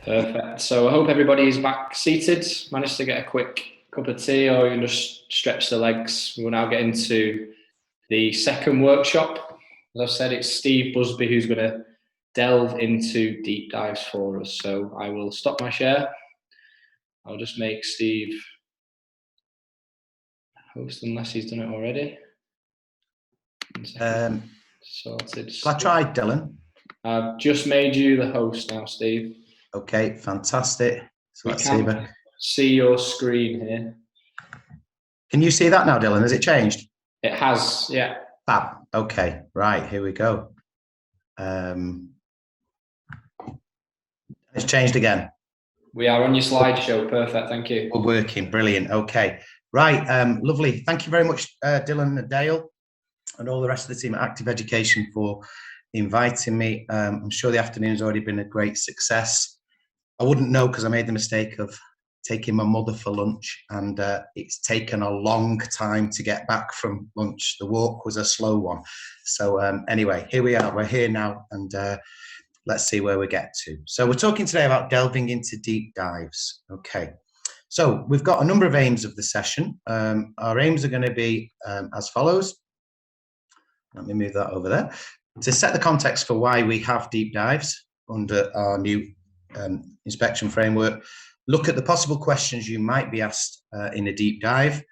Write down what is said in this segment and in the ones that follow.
Perfect. So I hope everybody is back seated. Managed to get a quick cup of tea, or you can just stretch the legs. We'll now get into the second workshop. As I've said, it's Steve Busby who's going to delve into deep dives for us. So I will stop my share. I'll just make Steve host unless he's done it already. Sorted. Shall I try, Dylan? I've just made you the host now, Steve. Okay, fantastic. So we can see your screen here. Can you see that now, Dylan? Has it changed? It has, yeah. Fab. Okay, right, here we go. It's changed again. We are on your slideshow. Perfect, thank you. We're working, brilliant. Okay, right, lovely. Thank you very much, Dylan and Dale, and all the rest of the team at Active Education for inviting me. I'm sure the afternoon's already been a great success. I wouldn't know because I made the mistake of taking my mother for lunch, and it's taken a long time to get back from lunch. The walk was a slow one. So anyway, here we are. We're here now, and let's see where we get to. So we're talking today about delving into deep dives. Okay. So we've got a number of aims of the session. Our aims are going to be as follows. Let me move that over there. To set the context for why we have deep dives under our new inspection framework, look at the possible questions you might be asked in a deep dive,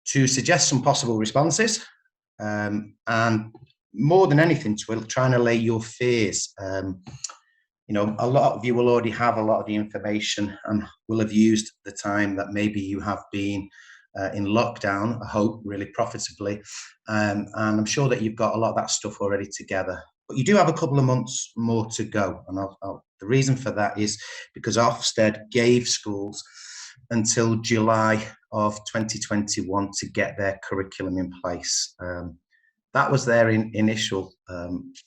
to suggest some possible responses, and more than anything, to try and allay your fears. You know, a lot of you will already have a lot of the information and will have used the time that maybe you have been in lockdown, I hope, really profitably. And I'm sure that you've got a lot of that stuff already together. But you do have a couple of months more to go. And the reason for that is because Ofsted gave schools until July of 2021 to get their curriculum in place. That was their initial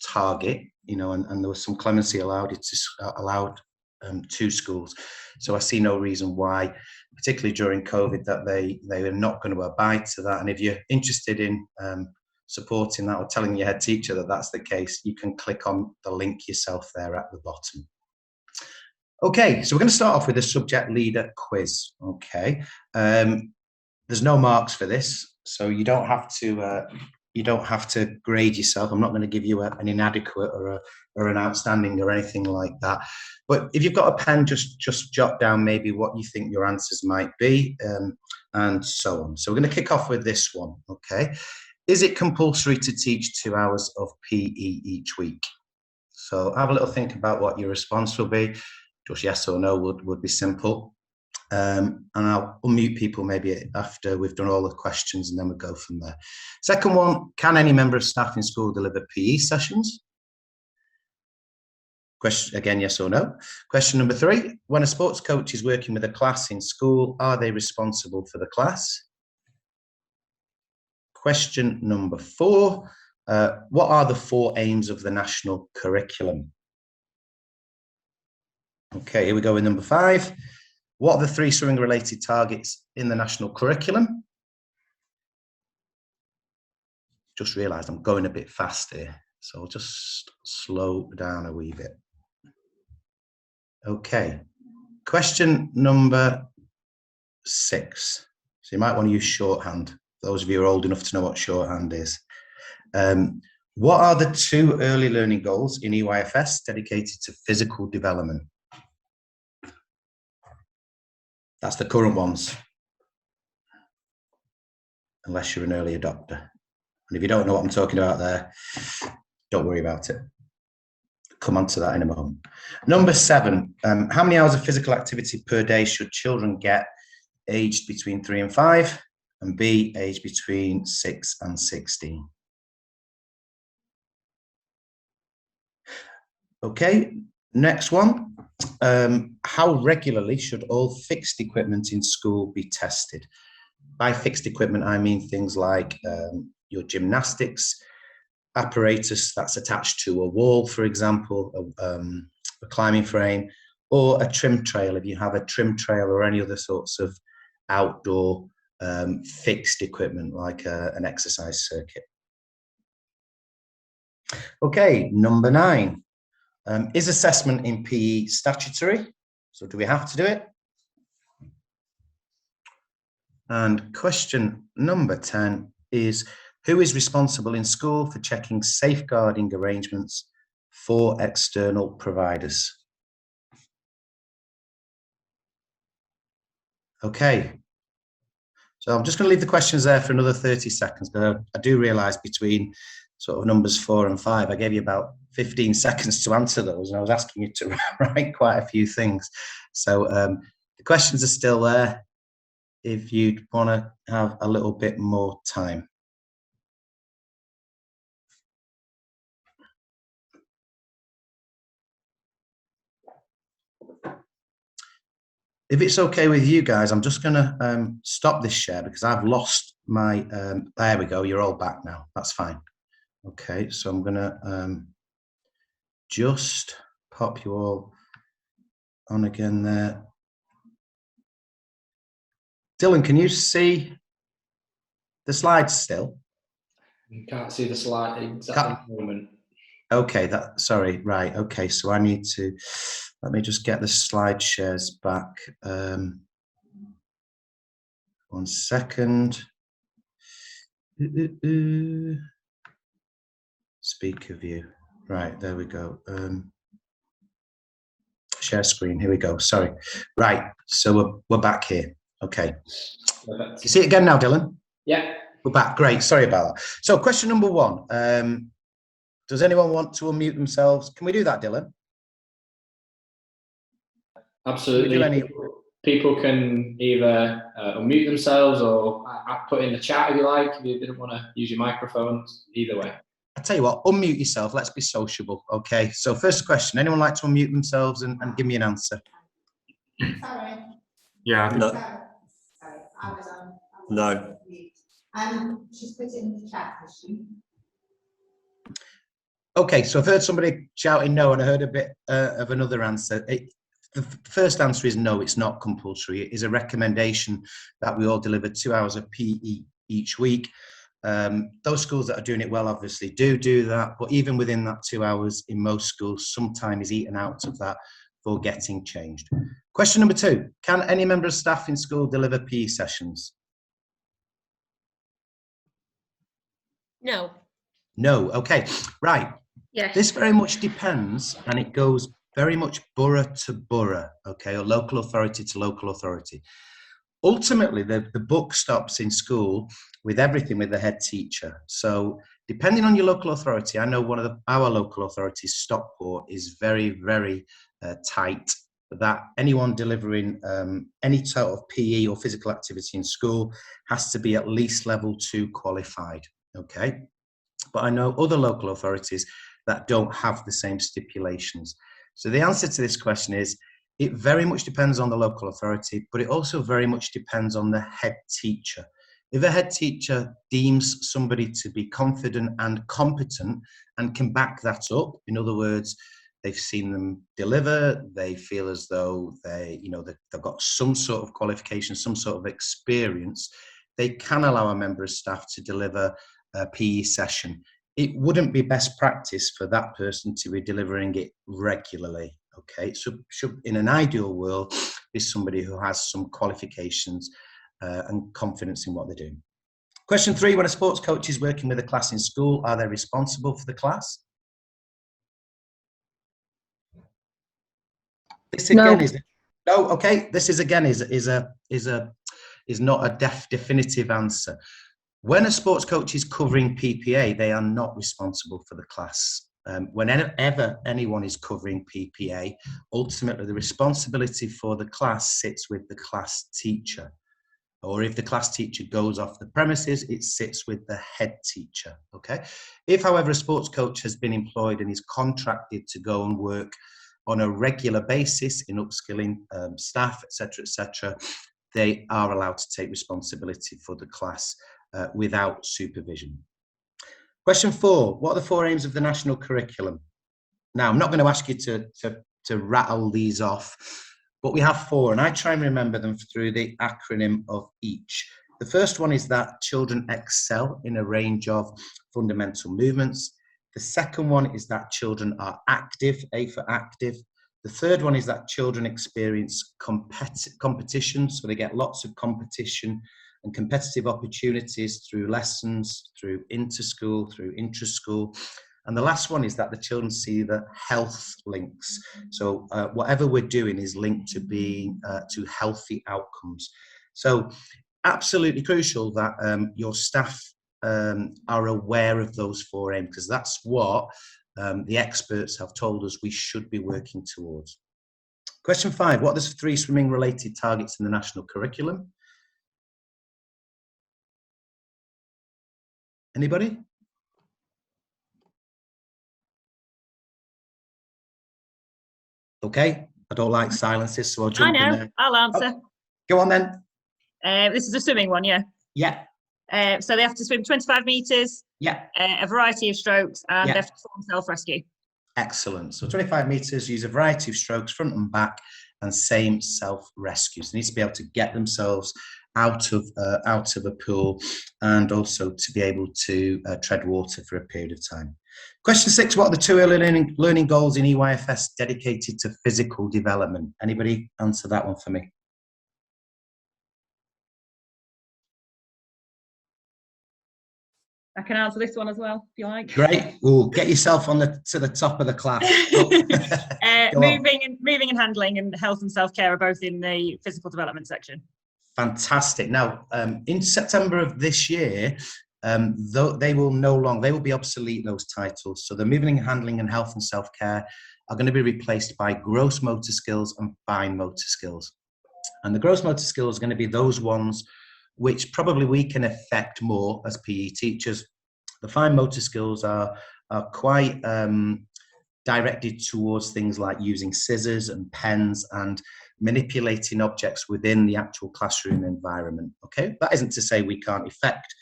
target, you know, and there was some clemency allowed to schools. So I see no reason why, particularly during COVID, that they are not going to abide to that. And if you're interested in supporting that or telling your head teacher that that's the case, you can click on the link yourself there at the bottom. Okay, so we're going to start off with a subject leader quiz. Okay, there's no marks for this, so you don't have to grade yourself. I'm not going to give you an inadequate or an outstanding or anything like that. But if you've got a pen, just jot down maybe what you think your answers might be, and so on. So we're going to kick off with this one. Okay, is it compulsory to teach 2 hours of PE each week? So have a little think about what your response will be. Just yes or no would be simple. And I'll unmute people maybe after we've done all the questions, and then we'll go from there. Second one, can any member of staff in school deliver PE sessions? Question again, yes or no. Question number 3, when a sports coach is working with a class in school, are they responsible for the class? Question number 4, what are the 4 aims of the national curriculum? Okay, here we go with number 5. What are the 3 swimming-related targets in the national curriculum? Just realised I'm going a bit fast here, so I'll just slow down a wee bit. Okay, question number 6. So you might want to use shorthand. Those of you who are old enough to know what shorthand is. What are the 2 early learning goals in EYFS dedicated to physical development? That's the current ones, unless you're an early adopter. And if you don't know what I'm talking about there, don't worry about it. Come on to that in a moment. Number 7, how many hours of physical activity per day should children get aged between 3 and 5, and B, aged between 6 and 16? Okay, next one. How regularly should all fixed equipment in school be tested? By fixed equipment, I mean things like your gymnastics apparatus that's attached to a wall, for example, a climbing frame, or a trim trail, if you have a trim trail or any other sorts of outdoor fixed equipment like an exercise circuit. Okay, number 9. Is assessment in PE statutory? So do we have to do it? And question number 10 is, who is responsible in school for checking safeguarding arrangements for external providers? Okay. So I'm just going to leave the questions there for another 30 seconds, but I do realise between sort of numbers 4 and 5, I gave you about 15 seconds to answer those, and I was asking you to write quite a few things. So the questions are still there if you'd want to have a little bit more time. If it's okay with you guys, I'm just going to stop this share because I've lost my, there we go, you're all back now. That's fine. Okay, so I'm going to just pop you all on again there. Dylan, can you see the slides still? You can't see the slide exactly at the moment. Okay, sorry, right. Okay, so I need to, let me just get the slide shares back. 1 second. Speaker view. Right, there we go. Share screen, here we go. Sorry. Right, so we're back here. Okay. Perfect. You see it again now, Dylan? Yeah. We're back. Great. Sorry about that. So question number 1. Does anyone want to unmute themselves? Can we do that, Dylan? Absolutely. People can either unmute themselves or put in the chat if you like, if you didn't want to use your microphone, either way. I tell you what, unmute yourself. Let's be sociable. Okay. So first question, anyone like to unmute themselves and give me an answer? Sorry. Yeah. No. Sorry, I was on. No. She's put it in the chat, has she? Okay, so I've heard somebody shouting no, and I heard a bit of another answer. The first answer is no, it's not compulsory. It is a recommendation that we all deliver 2 hours of PE each week. Those schools that are doing it well obviously do that, but even within that 2 hours in most schools, some time is eaten out of that for getting changed. Question number 2, can any member of staff in school deliver PE sessions? No. No, okay, right. Yes. This very much depends, and it goes very much borough to borough, okay, or local authority to local authority. Ultimately, the buck stops in school with everything with the head teacher. So depending on your local authority, I know one of our local authorities, Stockport, is very, very tight that anyone delivering any sort of PE or physical activity in school has to be at least level 2 qualified, okay? But I know other local authorities that don't have the same stipulations. So the answer to this question is, it very much depends on the local authority, but it also very much depends on the head teacher. If a head teacher deems somebody to be confident and competent and can back that up, in other words, they've seen them deliver, they feel as though they've got some sort of qualification, some sort of experience, they can allow a member of staff to deliver a PE session. It wouldn't be best practice for that person to be delivering it regularly. Okay, so should, in an ideal world, be somebody who has some qualifications and confidence in what they're doing. Question 3, when a sports coach is working with a class in school, are they responsible for the class? This again is no. Okay, this is again is not a definitive answer. When a sports coach is covering PPA, they are not responsible for the class. Whenever anyone is covering PPA, ultimately the responsibility for the class sits with the class teacher. Or if the class teacher goes off the premises, it sits with the head teacher, okay? If, however, a sports coach has been employed and is contracted to go and work on a regular basis in upskilling staff, etc., they are allowed to take responsibility for the class without supervision. Question 4, what are the 4 aims of the national curriculum? Now, I'm not going to ask you to rattle these off, but we have 4, and I try and remember them through the acronym of each. The first one is that children excel in a range of fundamental movements. The second one is that children are active, A for active. The third one is that children experience competition, so they get lots of competition and competitive opportunities through lessons, through inter-school, through intra-school. And the last one is that the children see the health links. So whatever we're doing is linked to being to healthy outcomes. So absolutely crucial that your staff are aware of those 4 aims, because that's what the experts have told us we should be working towards. Question 5, what are the 3 swimming related targets in the national curriculum? Anybody? Okay, I don't like silences, so I'll jump in there. I'll answer. Oh, go on then. This is a swimming one, yeah. Yeah. So they have to swim 25 metres, Yeah. a variety of strokes, and Yeah. they have to perform self-rescue. Excellent. So 25 metres, use a variety of strokes, front and back, and same self-rescues. They need to be able to get themselves out of a pool, and also to be able to tread water for a period of time. Question 6, what are the 2 early learning goals in EYFS dedicated to physical development? Anybody answer that one for me? I can answer this one as well, if you like. Great. Ooh, get yourself to the top of the class. Moving and handling and health and self-care are both in the physical development section. Fantastic. Now, in September of this year, they will be obsolete, those titles. So the moving and handling and health and self-care are going to be replaced by gross motor skills and fine motor skills. And the gross motor skills are going to be those ones which probably we can affect more as PE teachers. The fine motor skills are quite directed towards things like using scissors and pens and manipulating objects within the actual classroom environment. Okay, that isn't to say we can't affect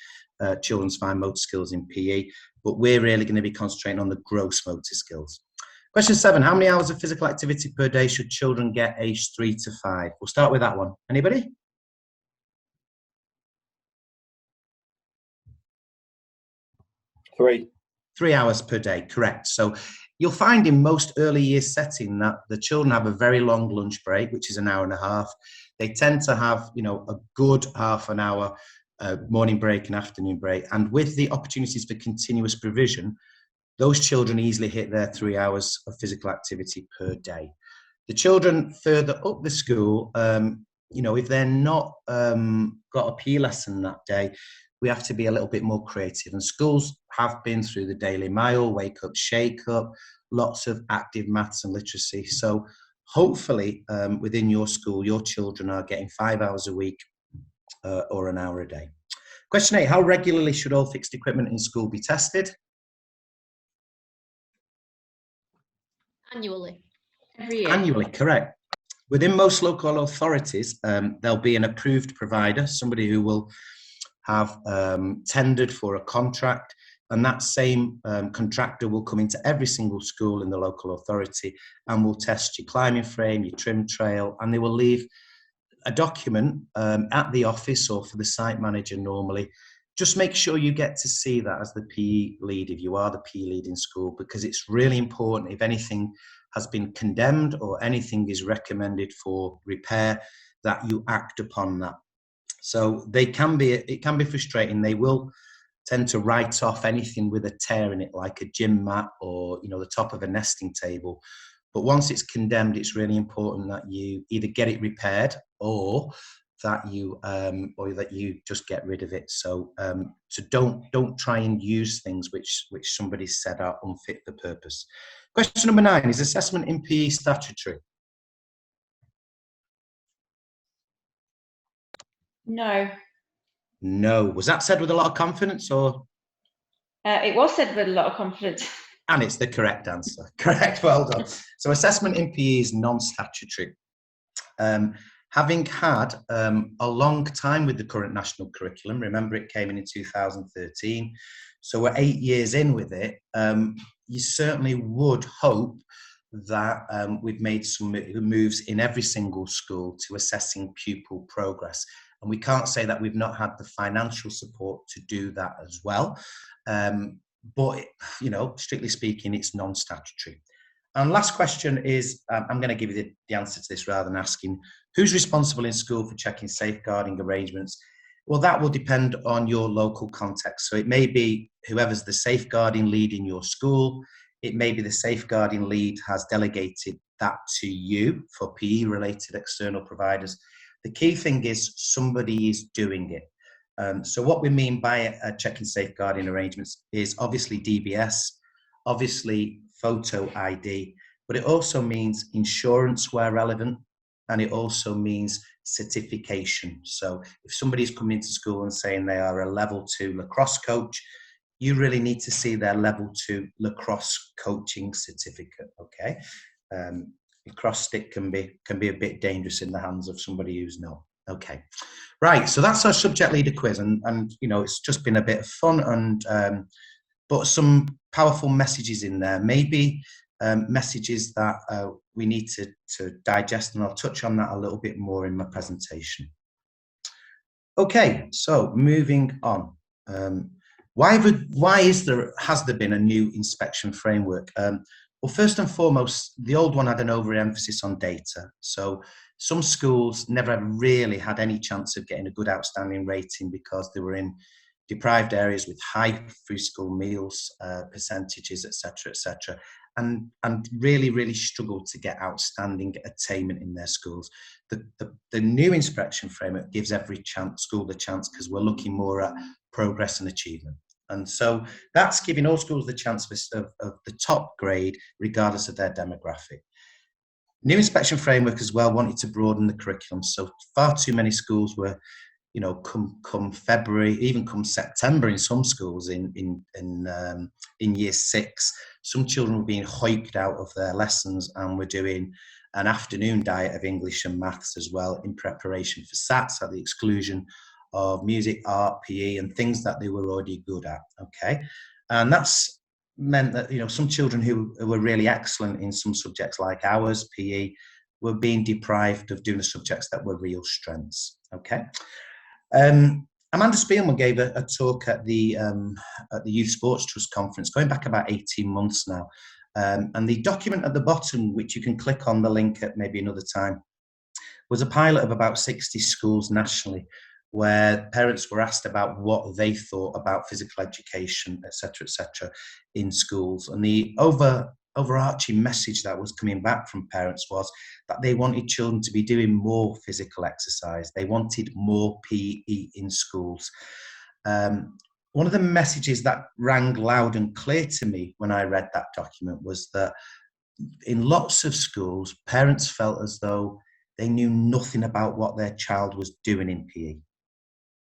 children's fine motor skills in PE, but we're really going to be concentrating on the gross motor skills. Question 7, how many hours of physical activity per day should children get aged 3 to 5? We'll start with that one. Anybody? Three hours per day, correct. So you'll find in most early years setting that the children have a very long lunch break, which is an hour and a half. They tend to have, a good half an hour morning break and afternoon break. And with the opportunities for continuous provision, those children easily hit their 3 hours of physical activity per day. The children further up the school, if they're not got a PE lesson that day, we have to be a little bit more creative. And schools have been through the Daily Mile, Wake Up, Shake Up, lots of active maths and literacy. So hopefully within your school, your children are getting 5 hours a week or an hour a day. Question 8, how regularly should all fixed equipment in school be tested? Annually. Every year. Annually, correct. Within most local authorities, there'll be an approved provider, somebody who will have tendered for a contract, and that same contractor will come into every single school in the local authority and will test your climbing frame, your trim trail, and they will leave a document at the office or for the site manager normally. Just make sure you get to see that as the PE lead, if you are the PE lead in school, because it's really important. If anything has been condemned or anything is recommended for repair, that you act upon that. So it can be frustrating. They will tend to write off anything with a tear in it, like a gym mat or the top of a nesting table. But once it's condemned, it's really important that you either get it repaired or that you just get rid of it. So don't try and use things which somebody said are unfit for purpose. Question number 9, is assessment in PE statutory? No. No. Was that said with a lot of confidence, or? It was said with a lot of confidence. And it's the correct answer. Correct, well done. So assessment in PE is non-statutory. Having had a long time with the current national curriculum, remember it came in 2013, so we're 8 years in with it, you certainly would hope that we've made some moves in every single school to assessing pupil progress. And we can't say that we've not had the financial support to do that as well. but, you know, strictly speaking, it's non-statutory. And last question is, I'm going to give you the answer to this rather than asking, who's responsible in school for checking safeguarding arrangements? Well, that will depend on your local context. So it may be whoever's the safeguarding lead in your school. It may be the safeguarding lead has delegated that to you for PE-related external providers. The key thing is somebody is doing it. So what we mean by checking safeguarding arrangements is obviously DBS, obviously photo ID, but it also means insurance where relevant, and it also means certification. So if somebody's coming into school and saying they are a level 2 lacrosse coach, you really need to see their level 2 lacrosse coaching certificate, okay? Lacrosse stick can be a bit dangerous in the hands of somebody who's not. Okay, right, so that's our subject leader quiz, and you know, it's just been a bit of fun, and but some powerful messages in there, maybe messages that we need to digest, and I'll touch on that a little bit more in my presentation. Okay, so moving on. Has there been a new inspection framework? Well, first and foremost, the old one had an overemphasis on data. So some schools never really had any chance of getting a good outstanding rating because they were in deprived areas with high free school meals percentages, etc., and really struggled to get outstanding attainment in their schools. The new inspection framework gives every school the chance, because we're looking more at progress and achievement. And so that's giving all schools the chance of the top grade, regardless of their demographic. New inspection framework as well wanted to broaden the curriculum. So far too many schools were, you know, come February, even come September in some schools in year 6, some children were being hiked out of their lessons and were doing an afternoon diet of English and maths as well in preparation for SATs, at the exclusion of music, art, PE, and things that they were already good at. Okay, and that's meant that, you know, some children who were really excellent in some subjects like ours, PE, were being deprived of doing the subjects that were real strengths. Okay. Amanda Spielman gave a talk at the Youth Sports Trust conference going back about 18 months now. And the document at the bottom, which you can click on the link at maybe another time, was a pilot of about 60 schools nationally, where parents were asked about what they thought about physical education, etc., in schools. And the overarching message that was coming back from parents was that they wanted children to be doing more physical exercise. They wanted more PE in schools. One of the messages that rang loud and clear to me when I read that document was that in lots of schools, parents felt as though they knew nothing about what their child was doing in PE.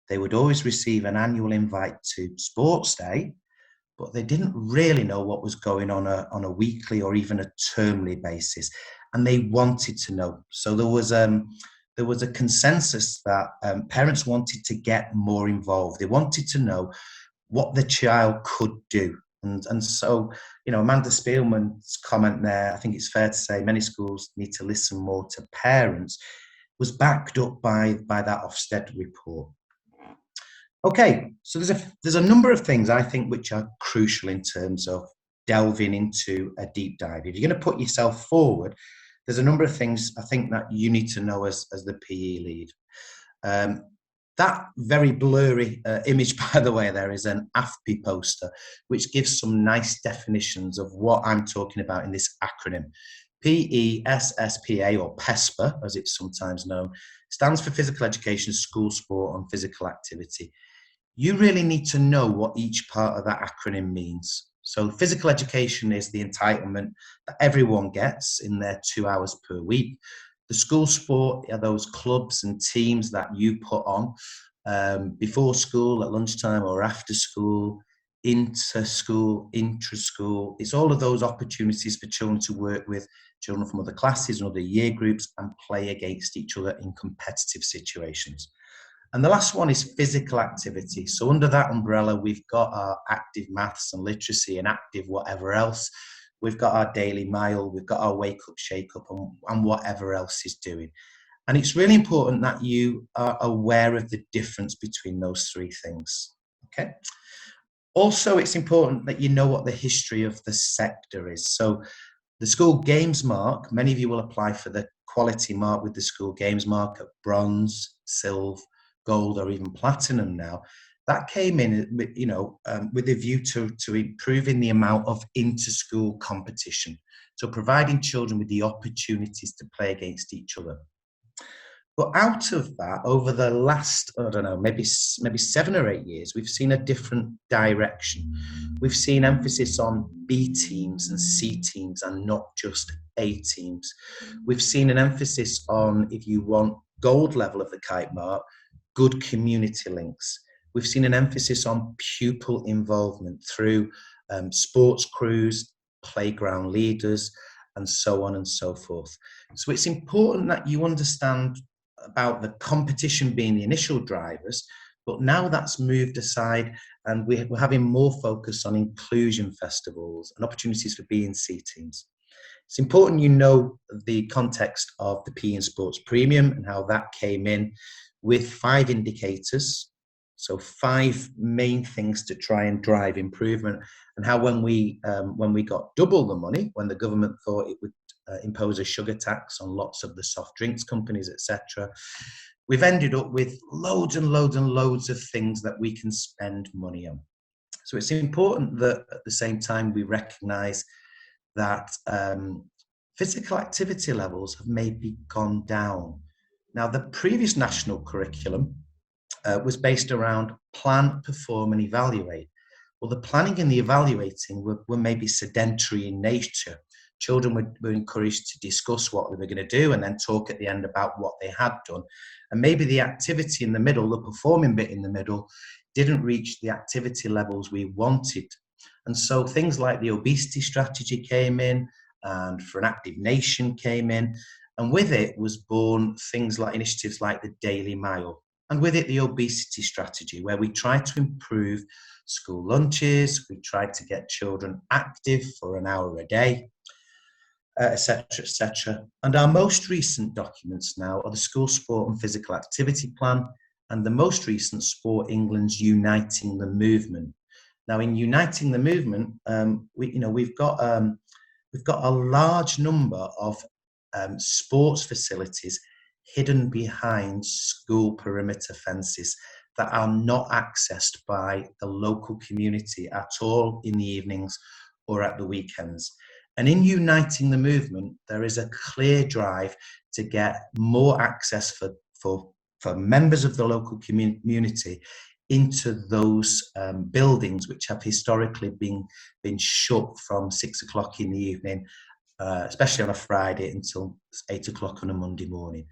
They would always receive an annual invite to sports day, but they didn't really know what was going on a weekly or even a termly basis, and they wanted to know. So there was a consensus that parents wanted to get more involved. They wanted to know what the child could do. And so, you know, Amanda Spielman's comment there, I think it's fair to say many schools need to listen more to parents, was backed up by that Ofsted report. Okay, so there's a number of things I think which are crucial in terms of delving into a deep dive. If you're going to put yourself forward, there's a number of things I think that you need to know as the PE lead. That very blurry image, by the way, there is an AFPI poster, which gives some nice definitions of what I'm talking about in this acronym. PESSPA, or PESPA, as it's sometimes known, stands for Physical Education, School Sport and Physical Activity. You really need to know what each part of that acronym means. So physical education is the entitlement that everyone gets in their 2 hours per week. The school sport are those clubs and teams that you put on before school, at lunchtime or after school, inter-school, intra-school. It's all of those opportunities for children to work with children from other classes and other year groups and play against each other in competitive situations. And the last one is physical activity. So under that umbrella, we've got our active maths and literacy and active whatever else. We've got our daily mile, we've got our wake up, shake up, and whatever else is doing. And it's really important that you are aware of the difference between those three things. Okay. Also, it's important that you know what the history of the sector is. So the school games mark, many of you will apply for the quality mark with the school games mark at bronze, silver, gold, or even platinum now. That came in, with a view to improving the amount of inter-school competition. So providing children with the opportunities to play against each other. But out of that, over the last, I don't know, maybe 7 or 8 years, we've seen a different direction. We've seen emphasis on B teams and C teams and not just A teams. We've seen an emphasis on, if you want gold level of the kite mark, good community links. We've seen an emphasis on pupil involvement through sports crews, playground leaders, and so on and so forth. So it's important that you understand about the competition being the initial drivers, but now that's moved aside and we're having more focus on inclusion festivals and opportunities for B and C teams. It's important you know the context of the PE and Sports Premium and how that came in with 5 indicators. So 5 main things to try and drive improvement, and how when we got double the money, when the government thought it would impose a sugar tax on lots of the soft drinks companies, etc., we've ended up with loads and loads and loads of things that we can spend money on. So it's important that at the same time we recognise that physical activity levels have maybe gone down. Now, the previous national curriculum was based around plan, perform and evaluate. Well, the planning and the evaluating were maybe sedentary in nature. Children were encouraged to discuss what they were going to do and then talk at the end about what they had done. And maybe the activity in the middle, the performing bit in the middle, didn't reach the activity levels we wanted. And so things like the obesity strategy came in, and For an Active Nation came in, and with it was born things like initiatives like the Daily Mile, and with it the obesity strategy, where we tried to improve school lunches, we tried to get children active for an hour a day, etc., etc. And our most recent documents now are the School Sport and Physical Activity Plan and the most recent Sport England's Uniting the Movement. Now, in Uniting the Movement, we've got a large number of sports facilities hidden behind school perimeter fences that are not accessed by the local community at all in the evenings or at the weekends. And in Uniting the Movement, there is a clear drive to get more access for members of the local community into those buildings which have historically been shut from 6 o'clock in the evening, especially on a Friday, until 8 o'clock on a Monday morning.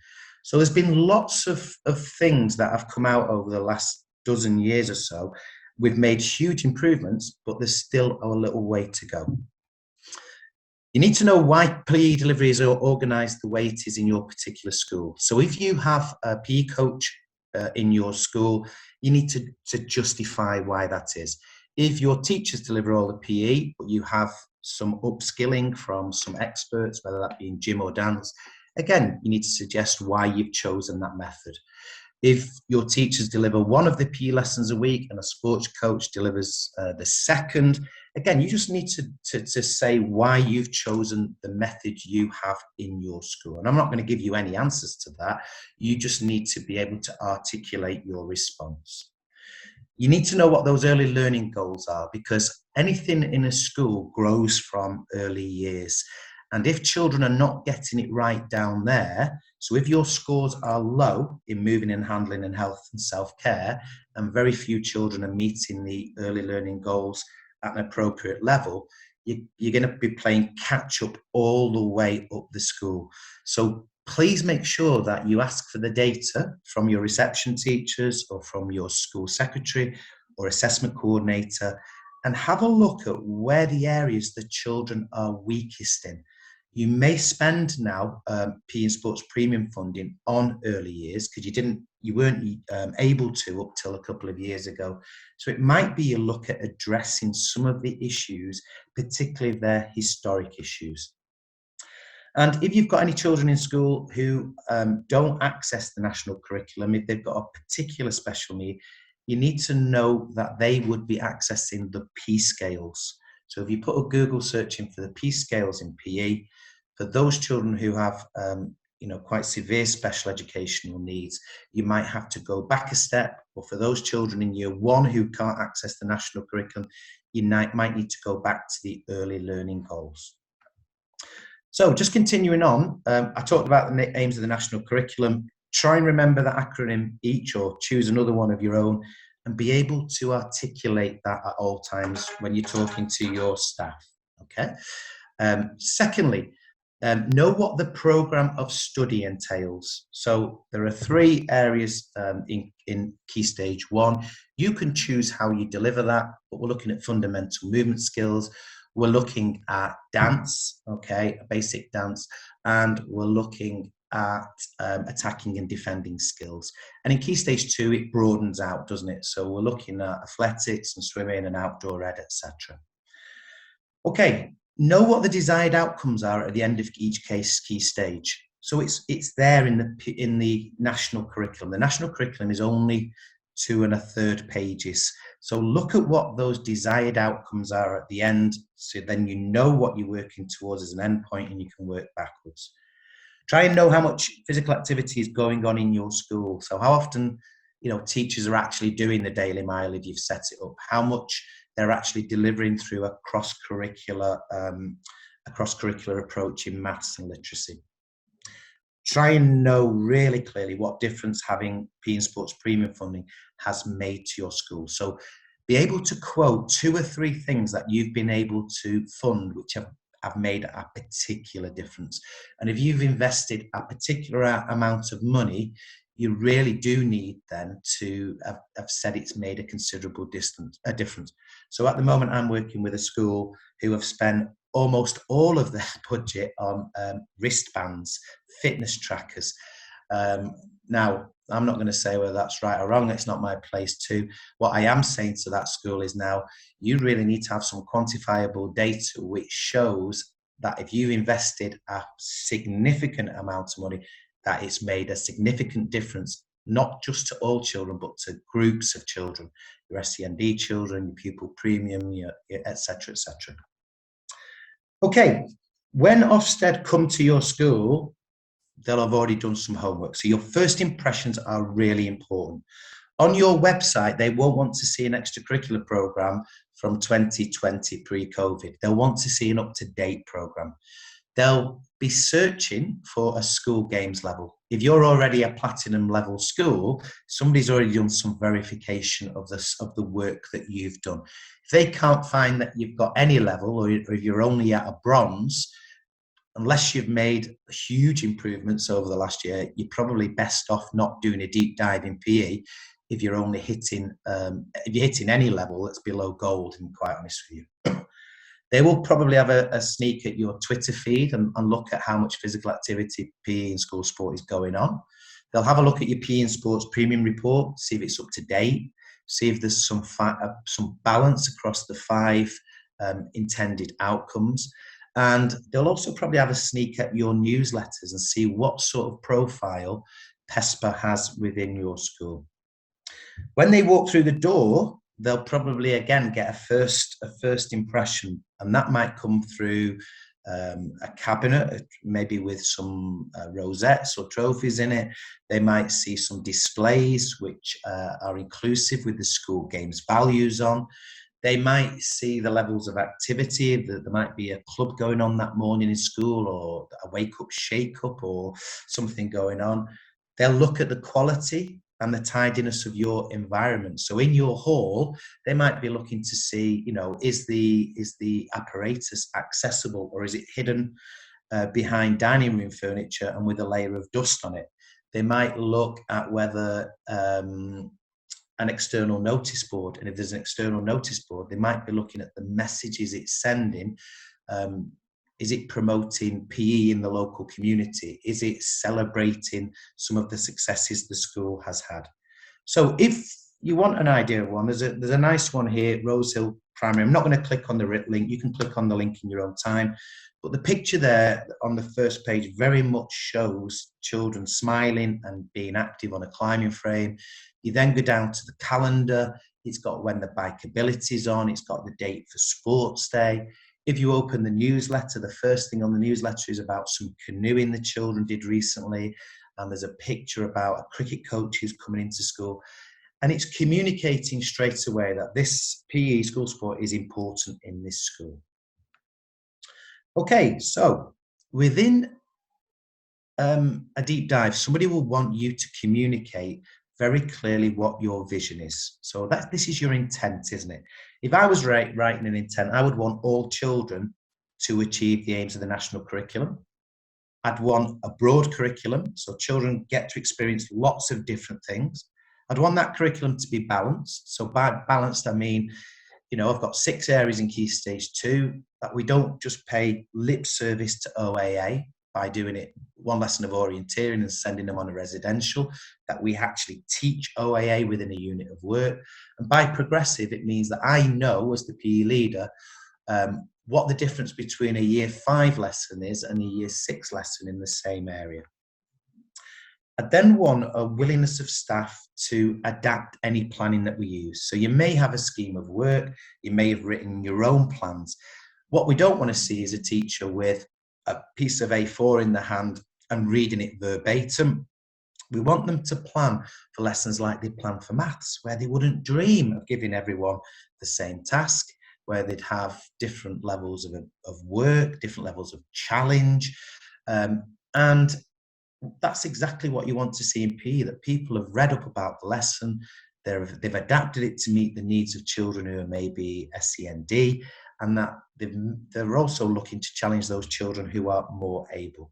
So there's been lots of things that have come out over the last dozen years or so. We've made huge improvements, but there's still a little way to go. You need to know why PE delivery is organised the way it is in your particular school. So if you have a PE coach in your school, you need to justify why that is. If your teachers deliver all the PE, but you have some upskilling from some experts, whether that be in gym or dance, again, you need to suggest why you've chosen that method. If your teachers deliver one of the PE lessons a week and a sports coach delivers the second, again, you just need to say why you've chosen the method you have in your school. And I'm not going to give you any answers to that. You just need to be able to articulate your response. You need to know what those early learning goals are, because anything in a school grows from early years. And if children are not getting it right down there, so if your scores are low in moving and handling and health and self-care, and very few children are meeting the early learning goals at an appropriate level, you're going to be playing catch up all the way up the school. So please make sure that you ask for the data from your reception teachers or from your school secretary or assessment coordinator, and have a look at where the areas the children are weakest in. You may spend now PE and Sports Premium funding on early years because you weren't able to up till a couple of years ago. So it might be a look at addressing some of the issues, particularly their historic issues. And if you've got any children in school who don't access the national curriculum, if they've got a particular special need, you need to know that they would be accessing the P scales. So if you put a Google search in for the P scales in PE, for those children who have quite severe special educational needs, you might have to go back a step. Or for those children in year 1 who can't access the national curriculum, you might need to go back to the early learning goals. So just continuing on, I talked about the aims of the national curriculum. Try and remember the acronym each, or choose another one of your own, and be able to articulate that at all times when you're talking to your staff. Okay. Secondly, know what the program of study entails. So there are 3 areas in Key Stage 1. You can choose how you deliver that, but we're looking at fundamental movement skills. We're looking at dance, okay, basic dance, and we're looking at attacking and defending skills. And in Key Stage 2, it broadens out, doesn't it? So we're looking at athletics and swimming and outdoor ed, etc. Okay, know what the desired outcomes are at the end of each key stage. So it's there in the national curriculum. The national curriculum is only 2 1/3 pages. So look at what those desired outcomes are at the end, so then you know what you're working towards as an endpoint and you can work backwards. Try and know how much physical activity is going on in your school. So how often, teachers are actually doing the daily mile if you've set it up, how much they're actually delivering through a cross-curricular approach in maths and literacy. Try and know really clearly what difference having PE and sports premium funding has made to your school. So be able to quote 2 or 3 things that you've been able to fund which have made a particular difference. And if you've invested a particular amount of money, you really do need then to have said it's made a considerable difference. So at the moment, I'm working with a school who have spent almost all of their budget on wristbands, fitness trackers. Now, I'm not going to say whether that's right or wrong. It's not my place to. What I am saying to that school is now you really need to have some quantifiable data which shows that if you invested a significant amount of money, that it's made a significant difference, not just to all children, but to groups of children, your SEND children, your pupil premium, et cetera, et cetera. Okay, when Ofsted come to your school, they'll have already done some homework. So your first impressions are really important. On your website, they won't want to see an extracurricular program from 2020 pre-COVID. They'll want to see an up-to-date program. They'll be searching for a school games level. If you're already a platinum level school, somebody's already done some verification of the work that you've done. If they can't find that you've got any level, or if you're only at a bronze, unless you've made huge improvements over the last year, you're probably best off not doing a deep dive in PE if you're only hitting any level that's below gold, and quite honest with you. They will probably have a sneak at your Twitter feed and look at how much physical activity PE and school sport is going on. They'll have a look at your PE and sports premium report, see if it's up to date, see if there's some balance across the 5 intended outcomes. And they'll also probably have a sneak at your newsletters and see what sort of profile PESPA has within your school. When they walk through the door, they'll probably again get a first impression, and that might come through a cabinet, maybe with some rosettes or trophies in it. They might see some displays which are inclusive with the school games values on. They might see the levels of activity, that there might be a club going on that morning in school, or a wake-up shake-up, or something going on. They'll look at the quality and the tidiness of your environment. So in your hall, they might be looking to see, is the apparatus accessible, or is it hidden behind dining room furniture and with a layer of dust on it? They might look at whether an external notice board, and if there's an external notice board, they might be looking at the messages it's sending. Is it promoting PE in the local community? Is it celebrating some of the successes the school has had? So if you want an idea of one, there's a nice one here, Rosehill Primary. I'm not going to click on the link. You can click on the link in your own time. But the picture there on the first page very much shows children smiling and being active on a climbing frame. You then go down to the calendar. It's got when the bikeability's on. It's got the date for sports day. If you open the newsletter, the first thing on the newsletter is about some canoeing the children did recently. And there's a picture about a cricket coach who's coming into school. And it's communicating straight away that this PE, school sport, is important in this school. Okay, so within a deep dive, somebody will want you to communicate very clearly what your vision is. So this is your intent, isn't it? If I was writing an intent, I would want all children to achieve the aims of the national curriculum. I'd want a broad curriculum, so children get to experience lots of different things. I'd want that curriculum to be balanced. So by balanced, I mean, you know, I've got 6 areas in Key Stage 2 that we don't just pay lip service to OAA by doing it one lesson of orienteering and sending them on a residential, that we actually teach OAA within a unit of work. And by progressive, it means that I know as the PE leader what the difference between a year 5 lesson is and a year 6 lesson in the same area. I then want a willingness of staff to adapt any planning that we use. So you may have a scheme of work, you may have written your own plans. What we don't want to see is a teacher with a piece of A4 in the hand and reading it verbatim. We want them to plan for lessons like they plan for maths, where they wouldn't dream of giving everyone the same task, where they'd have different levels of work, different levels of challenge. And that's exactly what you want to see in PE, that people have read up about the lesson, they've adapted it to meet the needs of children who are maybe SEND, and that they're also looking to challenge those children who are more able.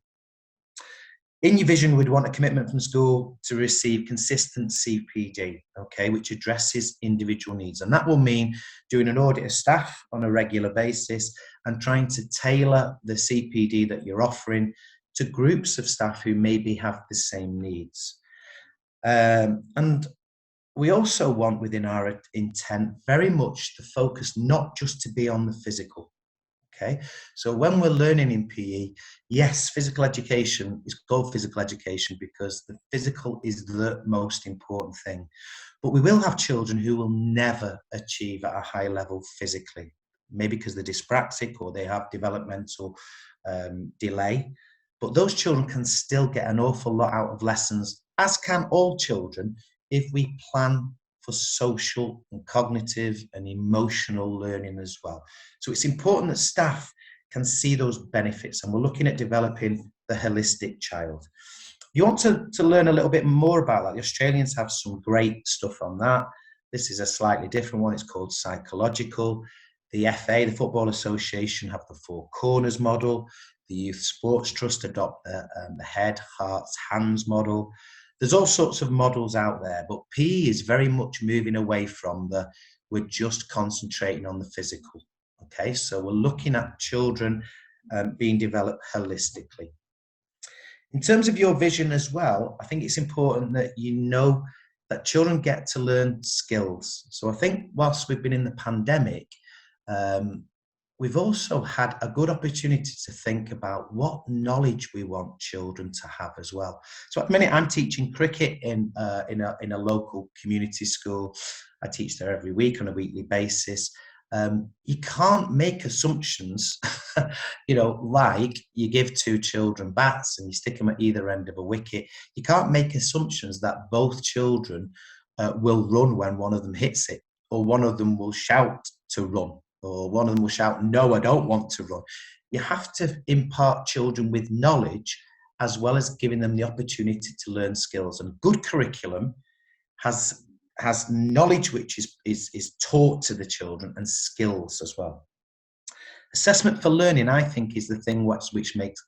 In your vision, we'd want a commitment from school to receive consistent CPD, okay, which addresses individual needs. And that will mean doing an audit of staff on a regular basis and trying to tailor the CPD that you're offering to groups of staff who maybe have the same needs. And we also want within our intent very much the focus not just to be on the physical. Okay, so when we're learning in PE, yes, physical education is called physical education because the physical is the most important thing. But we will have children who will never achieve at a high level physically, maybe because they're dyspraxic or they have developmental delay. But those children can still get an awful lot out of lessons, as can all children, if we plan for social and cognitive and emotional learning as well. So it's important that staff can see those benefits, and we're looking at developing the holistic child. If you want to learn a little bit more about that, the Australians have some great stuff on that. This is a slightly different one. It's called psychological. The FA, the Football Association, have the 4 corners model. The Youth Sports Trust adopt the head, hearts, hands model. There's all sorts of models out there, but PE is very much moving away from we're just concentrating on the physical. Okay, so we're looking at children being developed holistically. In terms of your vision as well, I think it's important that you know that children get to learn skills. So I think whilst we've been in the pandemic, we've also had a good opportunity to think about what knowledge we want children to have as well. So at the minute, I'm teaching cricket in a local community school. I teach there every week on a weekly basis. You can't make assumptions, like you give 2 children bats and you stick them at either end of a wicket. You can't make assumptions that both children will run when one of them hits it, or one of them will shout to run, or one of them will shout, no, I don't want to run. You have to impart children with knowledge as well as giving them the opportunity to learn skills. And good curriculum has knowledge which is taught to the children, and skills as well. Assessment for learning, I think, is the thing which makes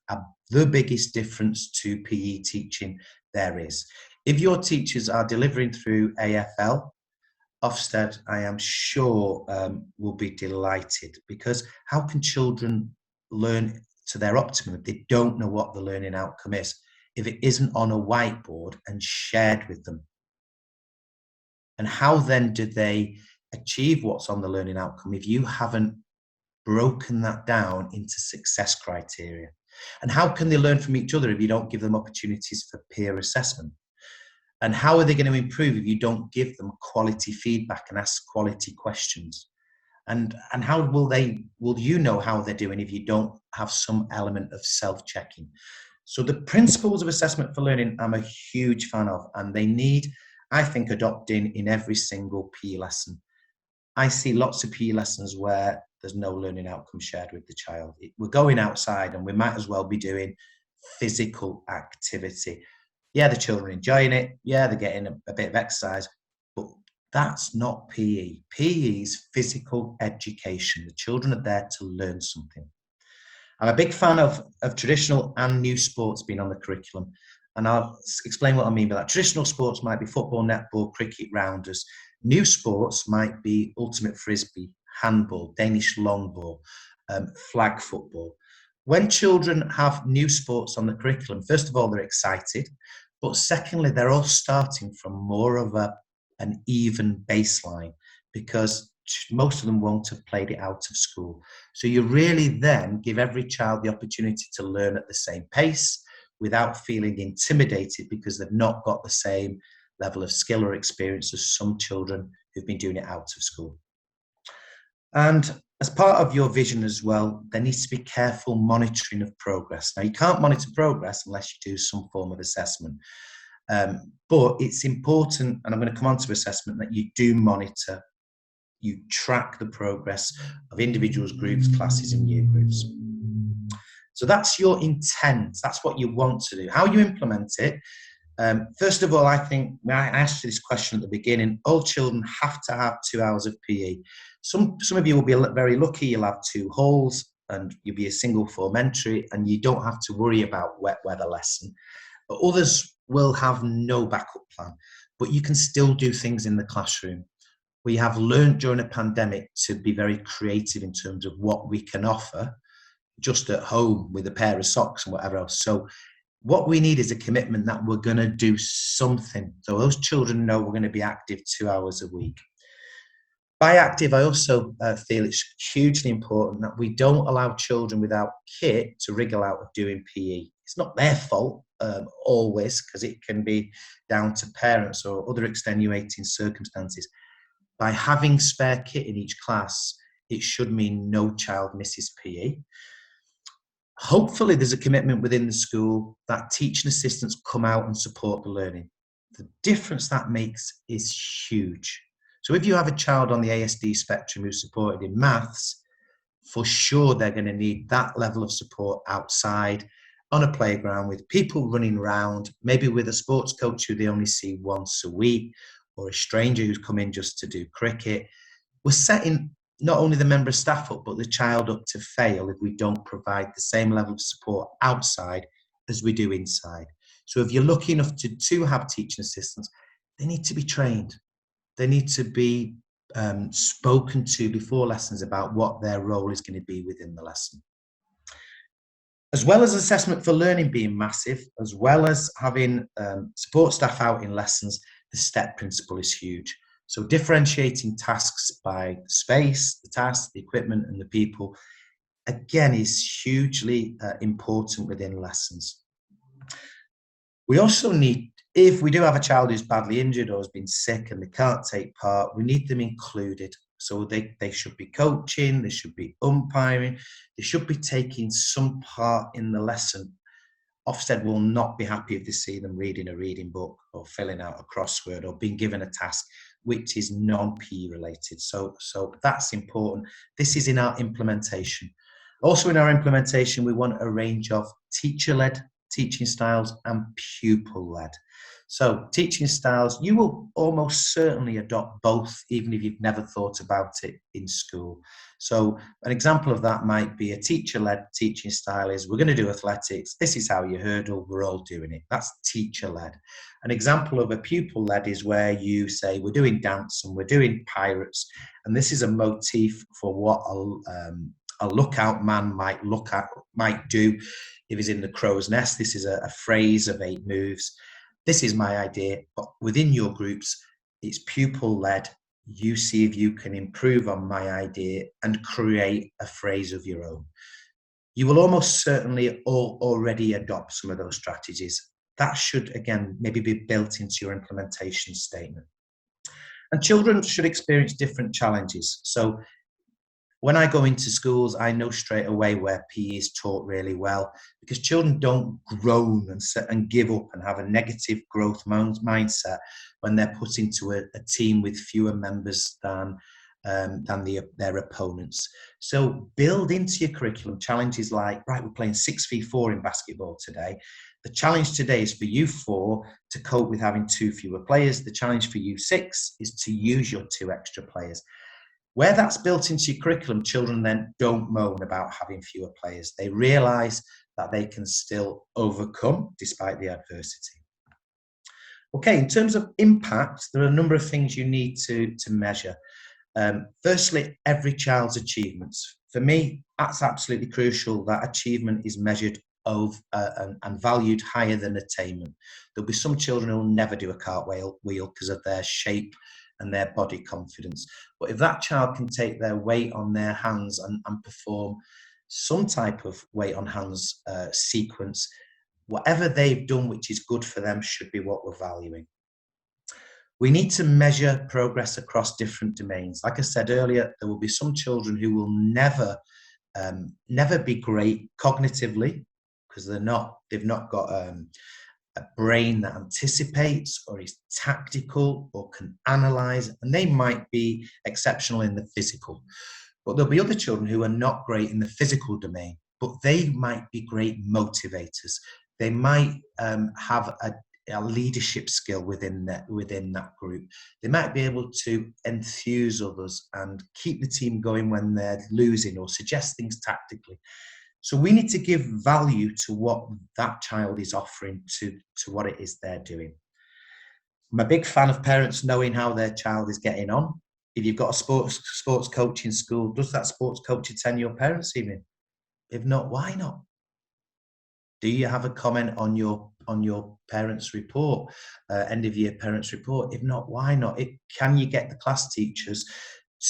the biggest difference to PE teaching there is. If your teachers are delivering through AFL, Ofsted, I am sure, will be delighted, because how can children learn to their optimum if they don't know what the learning outcome is, if it isn't on a whiteboard and shared with them? And how then do they achieve what's on the learning outcome if you haven't broken that down into success criteria? And how can they learn from each other if you don't give them opportunities for peer assessment? And how are they going to improve if you don't give them quality feedback and ask quality questions? And how will you know how they're doing if you don't have some element of self-checking? So the principles of assessment for learning, I'm a huge fan of, and they need, I think, adopting in every single PE lesson. I see lots of PE lessons where there's no learning outcome shared with the child. We're going outside and we might as well be doing physical activity. Yeah, the children are enjoying it. Yeah, they're getting a bit of exercise, but that's not PE. PE is physical education. The children are there to learn something. I'm a big fan of traditional and new sports being on the curriculum. And I'll explain what I mean by that. Traditional sports might be football, netball, cricket, rounders. New sports might be ultimate frisbee, handball, Danish long ball, flag football. When children have new sports on the curriculum, first of all, they're excited. But secondly, they're all starting from more of an even baseline, because most of them won't have played it out of school. So you really then give every child the opportunity to learn at the same pace without feeling intimidated because they've not got the same level of skill or experience as some children who've been doing it out of school. And as part of your vision as well, there needs to be careful monitoring of progress. Now, you can't monitor progress unless you do some form of assessment. But it's important, and I'm going to come on to assessment, that you do monitor, you track the progress of individuals, groups, classes, and year groups. So that's your intent. That's what you want to do. How you implement it. First of all, I think, I asked you this question at the beginning, all children have to have 2 hours of PE. Some of you will be very lucky, you'll have 2 halls and you'll be a single form entry and you don't have to worry about wet weather lesson. But others will have no backup plan, but you can still do things in the classroom. We have learned during a pandemic to be very creative in terms of what we can offer just at home with a pair of socks and whatever else. So what we need is a commitment that we're going to do something. So those children know we're going to be active 2 hours a week. By active, I also feel it's hugely important that we don't allow children without kit to wriggle out of doing PE. It's not their fault always, because it can be down to parents or other extenuating circumstances. By having spare kit in each class, it should mean no child misses PE. Hopefully there's a commitment within the school that teaching assistants come out and support the learning. The difference that makes is huge. So if you have a child on the ASD spectrum who's supported in maths, for sure they're going to need that level of support outside on a playground with people running around, maybe with a sports coach who they only see once a week, or a stranger who's come in just to do cricket. We're setting not only the member of staff up, but the child up to fail if we don't provide the same level of support outside as we do inside. So if you're lucky enough to have teaching assistants, they need to be trained. They need to be spoken to before lessons about what their role is going to be within the lesson. As well as assessment for learning being massive, as well as having support staff out in lessons, the STEP principle is huge. So differentiating tasks by space, the task, the equipment, and the people, again, is hugely important within lessons. We also need, if we do have a child who's badly injured or has been sick and they can't take part, we need them included. So they should be coaching, they should be umpiring, they should be taking some part in the lesson. Ofsted will not be happy if they see them reading a reading book or filling out a crossword or being given a task which is non-PE related. So that's important. This is in our implementation. Also in our implementation, we want a range of teacher-led teaching styles and pupil-led. So teaching styles, you will almost certainly adopt both, even if you've never thought about it in school. So an example of that might be a teacher-led teaching style is, we're going to do athletics. This is how you hurdle. We're all doing it. That's teacher-led. An example of a pupil-led is where you say, we're doing dance and we're doing pirates. And this is a motif for what a lookout man might do if he's in the crow's nest. This is a phrase of 8 moves. This is my idea, but within your groups, it's pupil-led. You see if you can improve on my idea and create a phrase of your own. You will almost certainly already adopt some of those strategies. that should, again, maybe be built into your implementation statement. And children should experience different challenges. So when I go into schools, I know straight away where PE is taught really well, because children don't groan and give up and have a negative growth mindset when they're put into a team with fewer members than their opponents. So build into your curriculum challenges like, right, we're playing 6v4 in basketball today. The challenge today is for you 4 to cope with having 2 fewer players. The challenge for you 6 is to use your 2 extra players. Where that's built into your curriculum, children then don't moan about having fewer players. They realise that they can still overcome despite the adversity. Okay, in terms of impact, there are a number of things you need to measure. Firstly, every child's achievements. For me, that's absolutely crucial that achievement is measured and valued higher than attainment. There'll be some children who will never do a cartwheel because of their shape and their body confidence. But if that child can take their weight on their hands and perform some type of weight on hands sequence, whatever they've done which is good for them should be what we're valuing. We need to measure progress across different domains. Like I said earlier, there will be some children who will never be great cognitively because they've not got a brain that anticipates or is tactical or can analyze, and they might be exceptional in the physical. But there'll be other children who are not great in the physical domain, but they might be great motivators. They might have a leadership skill within that group. They might be able to enthuse others and keep the team going when they're losing or suggest things tactically. So we need to give value to what that child is offering to what it is they're doing. I'm a big fan of parents knowing how their child is getting on. If you've got a sports coach in school, does that sports coach attend your parents' evening? If not, why not? Do you have a comment on your parents' report, end of year parents' report? If not, why not? Can you get the class teachers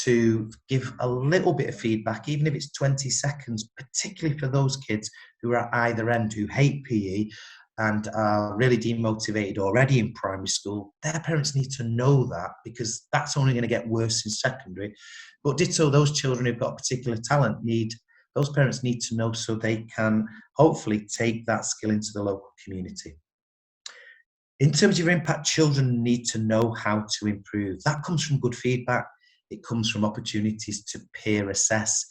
to give a little bit of feedback, even if it's 20 seconds, particularly for those kids who are at either end, who hate PE and are really demotivated already in primary school? Their parents need to know that, because that's only going to get worse in secondary. But ditto, those children who've got particular talent those parents need to know so they can hopefully take that skill into the local community. In terms of your impact, children need to know how to improve. That comes from good feedback. It comes from opportunities to peer assess,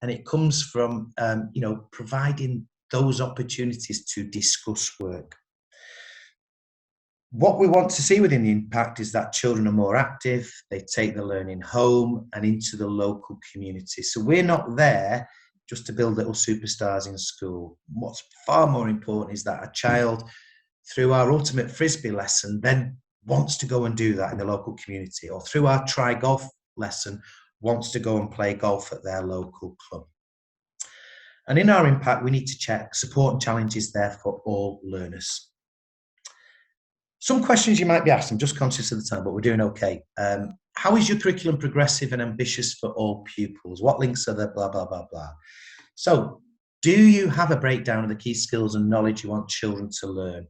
and it comes from providing those opportunities to discuss work. What we want to see within the impact is that children are more active, they take the learning home and into the local community. So we're not there just to build little superstars in school. What's far more important is that a child, through our ultimate frisbee lesson, then wants to go and do that in the local community, or through our try golf lesson, wants to go and play golf at their local club. And in our impact, we need to check support and challenges there for all learners. Some questions you might be asked, I'm just conscious of the time, but we're doing okay. How is your curriculum progressive and ambitious for all pupils? What links are there? Blah, blah, blah, blah. So, do you have a breakdown of the key skills and knowledge you want children to learn?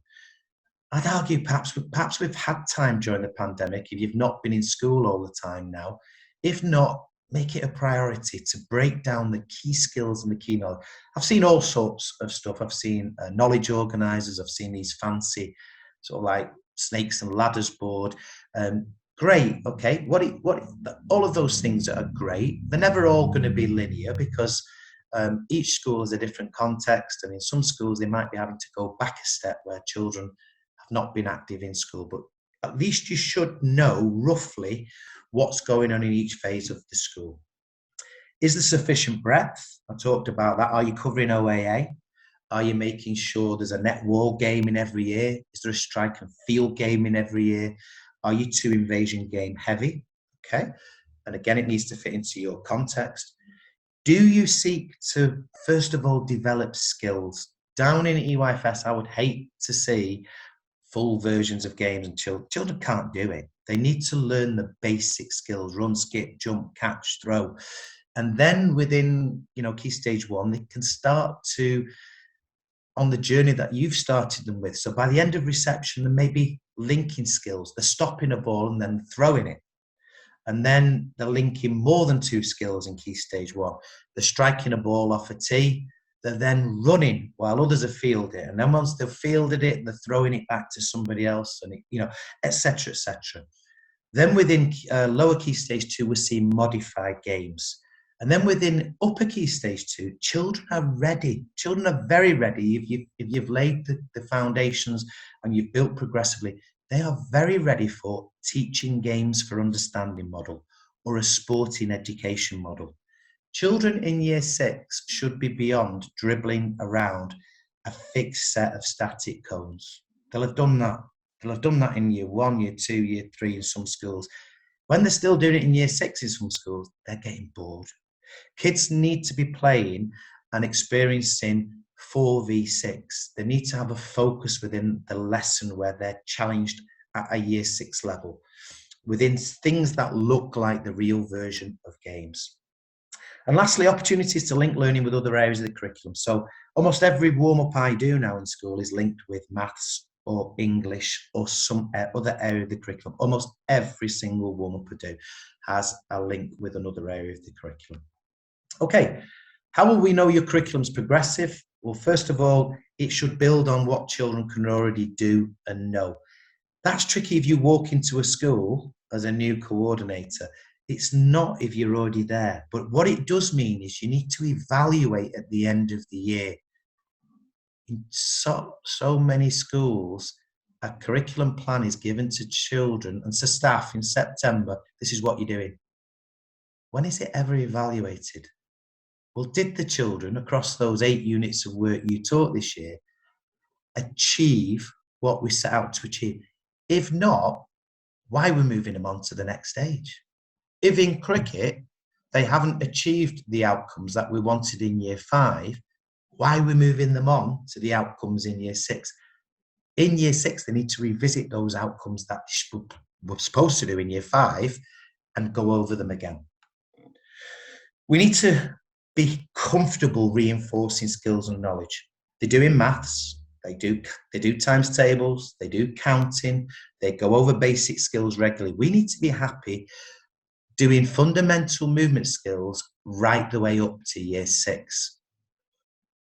I'd argue perhaps we've had time during the pandemic, if you've not been in school all the time now. If not, make it a priority to break down the key skills and the key knowledge. I've seen all sorts of stuff. I've seen knowledge organisers. I've seen these fancy sort of like snakes and ladders board. Great, okay. All of those things are great. They're never all going to be linear, because each school has a different context, and in some schools they might be having to go back a step where children have not been active in school. But at least you should know roughly what's going on in each phase of the school. Is there sufficient breadth? I talked about that. Are you covering OAA? Are you making sure there's a net wall game in every year? Is there a strike and field game in every year? Are you too invasion game heavy? Okay. And again, it needs to fit into your context. Do you seek to, first of all, develop skills? Down in EYFS, I would hate to see full versions of games, and children can't do it. They need to learn the basic skills: run, skip, jump, catch, throw. And then within, Key Stage 1, they can start to, on the journey that you've started them with. So by the end of reception, there may be linking skills. They're stopping a ball and then throwing it. And then they're linking more than 2 skills in Key Stage 1. They're striking a ball off a tee. They're then running while others have fielded it. And then once they've fielded it, they're throwing it back to somebody else, and et cetera, et cetera. Then within lower Key Stage 2, we're seeing modified games. And then within upper Key Stage 2, children are ready. Children are very ready. If you've laid the foundations and you've built progressively, they are very ready for teaching games for understanding model or a sporting education model. Children in year 6 should be beyond dribbling around a fixed set of static cones. They'll have done that. They'll have done that in year 1, year 2, year 3 in some schools. When they're still doing it in year 6 in some schools, they're getting bored. Kids need to be playing and experiencing 4v6. They need to have a focus within the lesson where they're challenged at a year 6 level, within things that look like the real version of games. And lastly, opportunities to link learning with other areas of the curriculum. So almost every warm-up I do now in school is linked with maths or English or some other area of the curriculum. Almost every single warm-up I do has a link with another area of the curriculum. Okay, how will we know your curriculum's progressive? Well, first of all, it should build on what children can already do and know. That's tricky if you walk into a school as a new coordinator. It's not if you're already there. But what it does mean is you need to evaluate at the end of the year. In so many schools, a curriculum plan is given to children and to staff in September. This is what you're doing. When is it ever evaluated? Well, did the children across those 8 units of work you taught this year achieve what we set out to achieve? If not, why are we moving them on to the next stage? If in cricket, they haven't achieved the outcomes that we wanted in year 5, why are we moving them on to the outcomes in year 6? In year 6, they need to revisit those outcomes that we're supposed to do in year 5 and go over them again. We need to be comfortable reinforcing skills and knowledge. They do in maths, they do times tables, they do counting, they go over basic skills regularly. We need to be happy doing fundamental movement skills right the way up to year 6.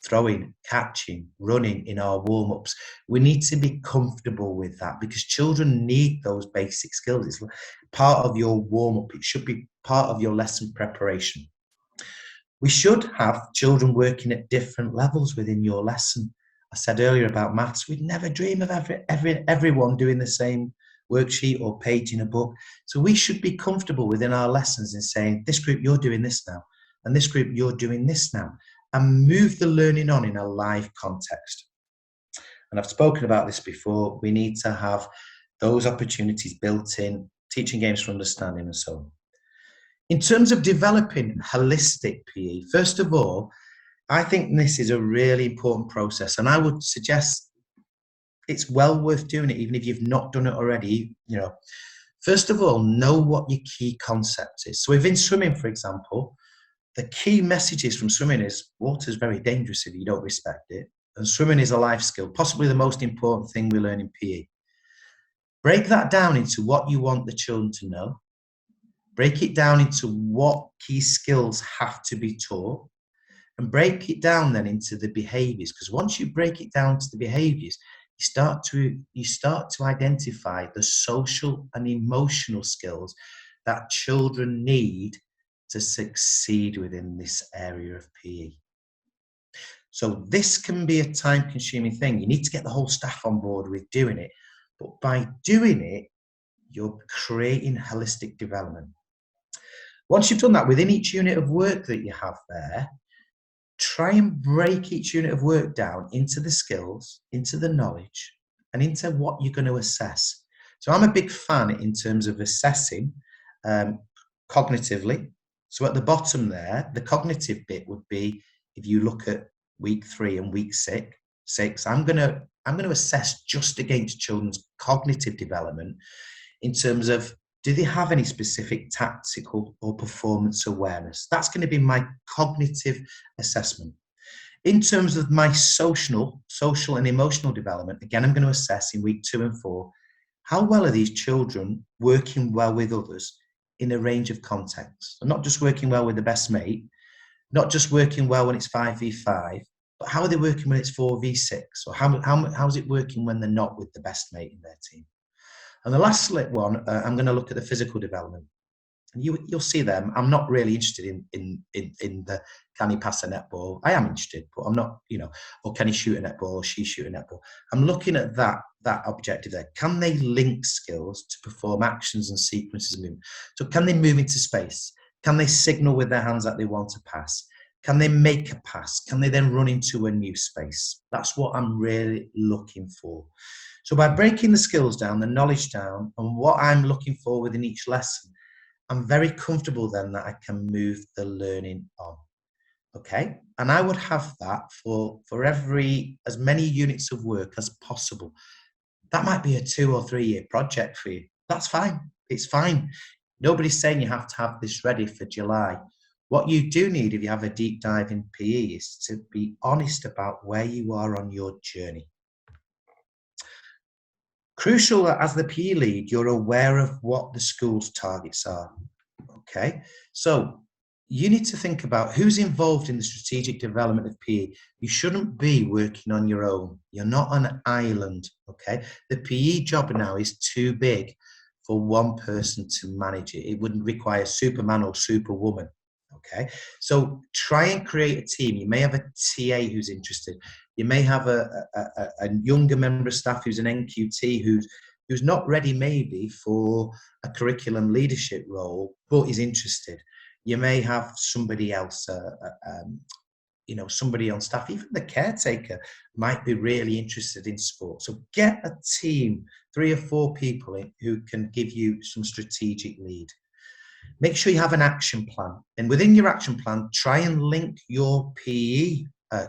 Throwing, catching, running in our warm-ups. We need to be comfortable with that because children need those basic skills. It's part of your warm-up. It should be part of your lesson preparation. We should have children working at different levels within your lesson. I said earlier about maths, we'd never dream of everyone doing the same worksheet or page in a book. So we should be comfortable within our lessons in saying, this group, you're doing this now, and this group, you're doing this now, and move the learning on in a live context. And I've spoken about this before. We need to have those opportunities built in, teaching games for understanding and so on. In terms of developing holistic PE, first of all, I think this is a really important process, and I would suggest it's well worth doing it, even if you've not done it already. First of all, know what your key concept is. So within swimming, for example, the key messages from swimming is water is very dangerous if you don't respect it, and swimming is a life skill, possibly the most important thing we learn in PE. Break that down into what you want the children to know. Break it down into what key skills have to be taught, and break it down then into the behaviours. Because once you break it down to the behaviours, you start to identify the social and emotional skills that children need to succeed within this area of PE. So this can be a time-consuming thing. You need to get the whole staff on board with doing it, but by doing it, you're creating holistic development. Once you've done that, within each unit of work that you have there, try and break each unit of work down into the skills, into the knowledge, and into what you're going to assess. So I'm a big fan in terms of assessing cognitively. So at the bottom there, the cognitive bit would be, if you look at week 3 and week 6, I'm going to assess just against children's cognitive development in terms of, do they have any specific tactical or performance awareness? That's going to be my cognitive assessment. In terms of my social and emotional development, again, I'm going to assess in week 2 and 4, how well are these children working well with others in a range of contexts? So not just working well with the best mate, not just working well when it's 5v5, but how are they working when it's 4v6? Or how is it working when they're not with the best mate in their team? And the last one, I'm going to look at the physical development. And you'll see them. I'm not really interested in the can he pass a netball. I am interested, but I'm not, or can he shoot a netball or she shoot a netball. I'm looking at that objective there. Can they link skills to perform actions and sequences of movement? So can they move into space? Can they signal with their hands that they want to pass? Can they make a pass? Can they then run into a new space? That's what I'm really looking for. So by breaking the skills down, the knowledge down, and what I'm looking for within each lesson, I'm very comfortable then that I can move the learning on. Okay, and I would have that for as many units of work as possible. That might be a 2 or 3 year project for you. That's fine. It's fine. Nobody's saying you have to have this ready for July. What you do need, if you have a deep dive in PE, is to be honest about where you are on your journey. Crucial that as the PE lead, you're aware of what the school's targets are. Okay, so you need to think about who's involved in the strategic development of PE. You shouldn't be working on your own. You're not an island, okay? The PE job now is too big for one person to manage it. It wouldn't require Superman or Superwoman, okay? So try and create a team. You may have a TA who's interested. You may have a younger member of staff who's an NQT who's not ready maybe for a curriculum leadership role, but is interested. You may have somebody else, somebody on staff, even the caretaker might be really interested in sport. So get a team, 3 or 4 people who can give you some strategic lead. Make sure you have an action plan. And within your action plan, try and link your PE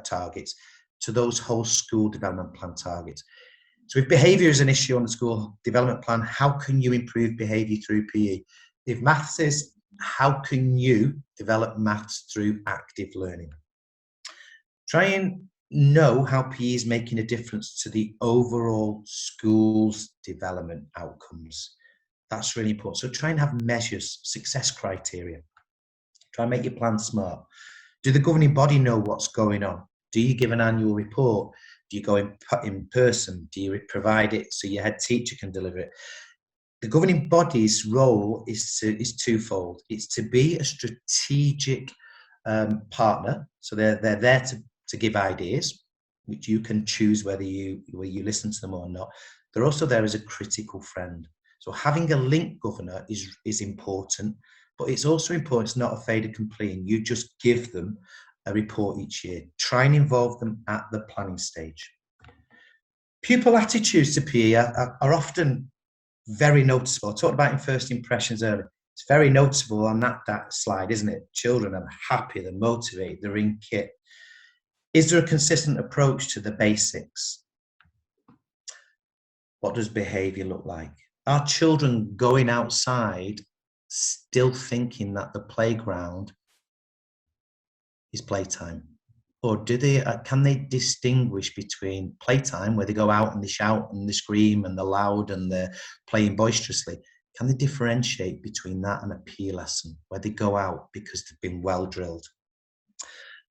targets to those whole school development plan targets. So if behaviour is an issue on the school development plan, how can you improve behaviour through PE? If maths is, how can you develop maths through active learning? Try and know how PE is making a difference to the overall school's development outcomes. That's really important. So try and have measures, success criteria. Try and make your plan smart. Do the governing body know what's going on? Do you give an annual report? Do you go in person? Do you provide it so your head teacher can deliver it? The governing body's role is twofold. It's to be a strategic partner. So they're there to give ideas, which you can choose whether you listen to them or not. They're also there as a critical friend. So having a link governor is important, but it's also important to not a fait accompli, and you just give them a report each year. Try and involve them at the planning stage. Pupil attitudes to PE are often very noticeable. I talked about in first impressions earlier. It's very noticeable on that slide, isn't it? Children are happy, they're motivated, they're in kit. Is there a consistent approach to the basics? What does behaviour look like? Are children going outside still thinking that the playground is playtime? Or can they distinguish between playtime, where they go out and they shout and they scream and they're loud and they're playing boisterously? Can they differentiate between that and a PE lesson, where they go out because they've been well drilled?